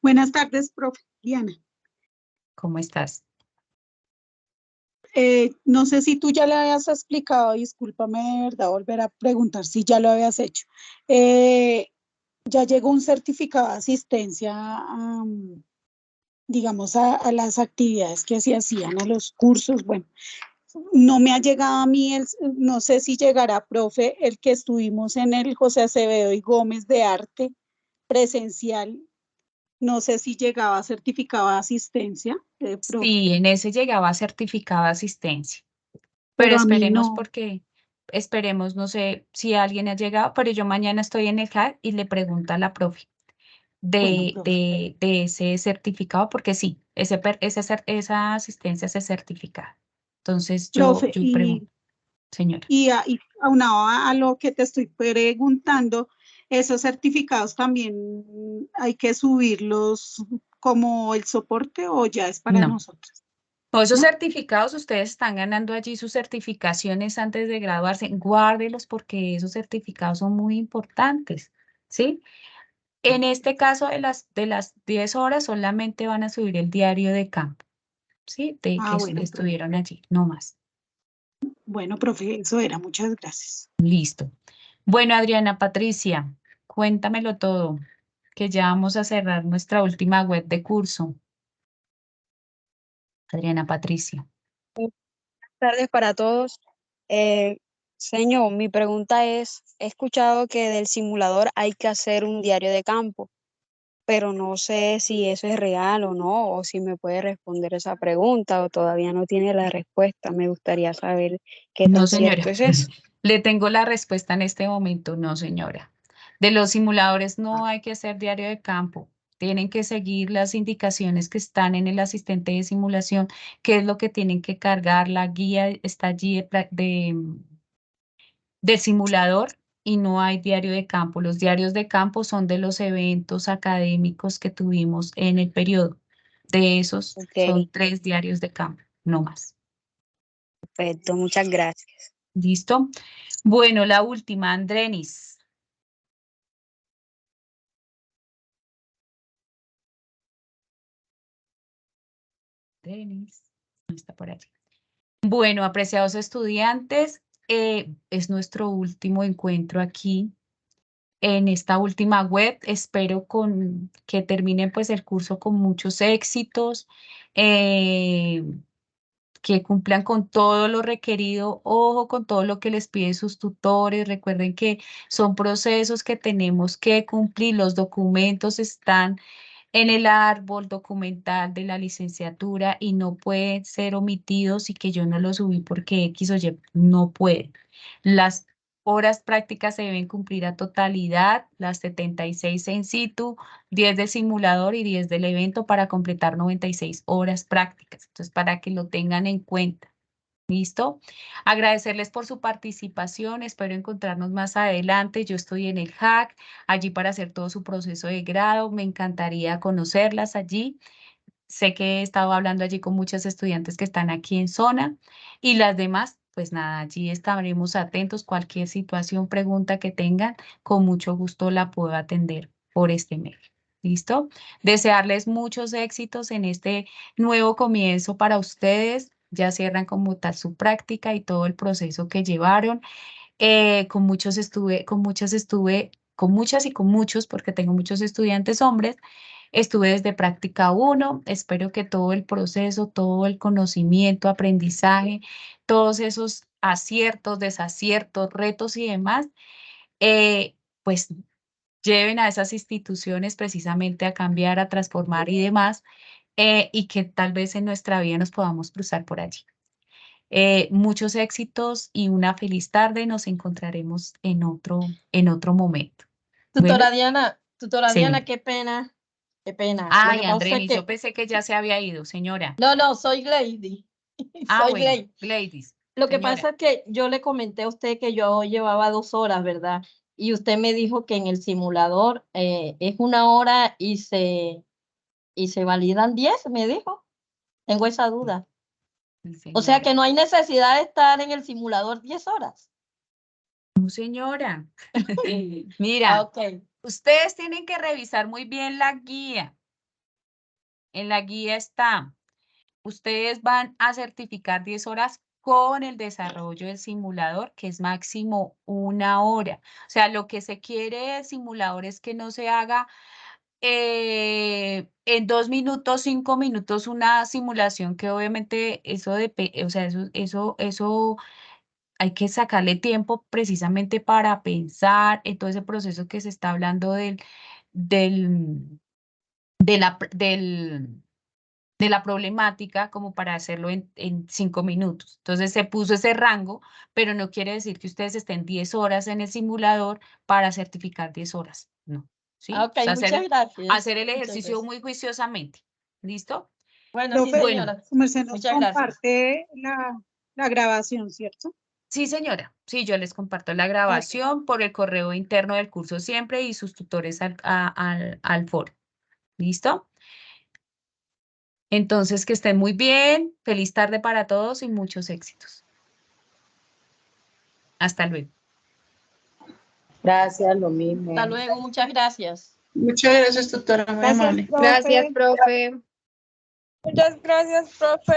Buenas tardes, profe Diana. ¿cómo estás? No sé si tú ya le habías explicado, discúlpame de verdad volver a preguntar si ya lo habías hecho. Ya llegó un certificado de asistencia, digamos, a las actividades que se hacían, a los cursos. Bueno, no me ha llegado a mí, no sé si llegará, profe, el que estuvimos en el José Acevedo y Gómez de Arte presencial. No sé si llegaba certificado de asistencia, profe. Sí, en ese llegaba certificado de asistencia, pero Pero a mí esperemos no. porque, esperemos, no sé si alguien ha llegado, pero yo mañana estoy en el CAC y le pregunto a la profe Bueno, profe. de ese certificado, porque sí, esa asistencia se certifica. Entonces Profe, yo pregunto, señora. y aunado a lo que te estoy preguntando, esos certificados también hay que subirlos como el soporte o ya es para No. nosotros, Todos esos ¿no? certificados, ustedes están ganando allí sus certificaciones antes de graduarse. Guárdelos porque esos certificados son muy importantes, ¿sí? En este caso de las 10 horas solamente van a subir el diario de campo, ¿sí? De que Bueno, profe. estuvieron allí, no más. Bueno, profe, eso era. Muchas gracias. Listo. Bueno, Adriana Patricia, cuéntamelo todo, que ya vamos a cerrar nuestra última web de curso. Adriana Patricia. Buenas tardes para todos. Señor, mi pregunta es, he escuchado que del simulador hay que hacer un diario de campo, pero no sé si eso es real o no, o si me puede responder esa pregunta o todavía no tiene la respuesta. Me gustaría saber qué No, tan cierto señora. es eso. Le tengo la respuesta en este momento. No, señora. De los simuladores no hay que hacer diario de campo. Tienen que seguir las indicaciones que están en el asistente de simulación, qué es lo que tienen que cargar. La guía está allí del simulador y no hay diario de campo. Los diarios de campo son de los eventos académicos que tuvimos en el periodo. De esos Ok, son 3 diarios de campo, no más. perfecto, muchas gracias. ¿Listo? Bueno, la última, Andrenis. Andrenis, no está por allí. Bueno, apreciados estudiantes, es nuestro último encuentro aquí en esta última web. Espero que terminen pues el curso con muchos éxitos, que cumplan con todo lo requerido, ojo con todo lo que les piden sus tutores. Recuerden que son procesos que tenemos que cumplir, los documentos están en el árbol documental de la licenciatura y no pueden ser omitidos y que yo no los subí porque X o Y no pueden. Las horas prácticas se deben cumplir a totalidad, las 76 en situ, 10 del simulador y 10 del evento para completar 96 horas prácticas. Entonces, para que lo tengan en cuenta. ¿Listo? Agradecerles por su participación. Espero encontrarnos más adelante. Yo estoy en el HAC, allí para hacer todo su proceso de grado. Me encantaría conocerlas allí. Sé que he estado hablando allí con muchos estudiantes que están aquí en zona y las demás, pues nada, allí estaremos atentos. Cualquier situación, pregunta que tengan, con mucho gusto la puedo atender por este medio. ¿Listo? Desearles muchos éxitos en este nuevo comienzo para ustedes. Ya cierran como tal su práctica y todo el proceso que llevaron. Con muchas y con muchos, porque tengo muchos estudiantes hombres. Estuve desde práctica 1, espero que todo el proceso, todo el conocimiento, aprendizaje, todos esos aciertos, desaciertos, retos y demás, pues lleven a esas instituciones precisamente a cambiar, a transformar y demás, y que tal vez en nuestra vida nos podamos cruzar por allí. Muchos éxitos y una feliz tarde. Nos encontraremos en otro momento. Tutora Diana, Sí. qué pena, qué pena. Lo Ay, que pasa es Andreni, yo que, pensé que ya se había ido, señora. no, soy Glady, Ah, soy bueno, Glady. ladies, Lo que señora. pasa es que yo le comenté a usted que yo llevaba 2 horas, ¿verdad? Y usted me dijo que en el simulador es 1 hora y se validan 10, me dijo. Tengo esa duda. Sí, O sea señora. que no hay necesidad de estar en el simulador 10 horas. No, señora. Ah, Mira, ok. ustedes tienen que revisar muy bien la guía. En la guía está, ustedes van a certificar 10 horas con el desarrollo del simulador, que es máximo 1 hora. O sea, lo que se quiere del simulador es que no se haga en 2 minutos, 5 minutos una simulación que obviamente eso o sea, eso hay que sacarle tiempo precisamente para pensar en todo ese proceso que se está hablando del, de la, de la problemática como para hacerlo en 5 minutos. Entonces se puso ese rango, pero no quiere decir que ustedes estén 10 horas en el simulador para certificar 10 horas. No, Ah, ¿sí? ok, O sea, muchas hacer gracias. el Muchas ejercicio gracias. muy juiciosamente. ¿Listo? Bueno, sí, Profe, Bueno, señora. su merced nos Muchas gracias. comparte la grabación, ¿cierto? sí, señora. Sí, yo les comparto la Ok. grabación por el correo interno del curso siempre y sus tutores al foro. ¿Listo? Entonces, que estén muy bien. Feliz tarde para todos y muchos éxitos. Hasta luego. Gracias, lo mismo. Hasta luego, muchas gracias. Muchas gracias, tutora, muy Gracias, amable. Gracias, profe. profe. Muchas gracias, profe.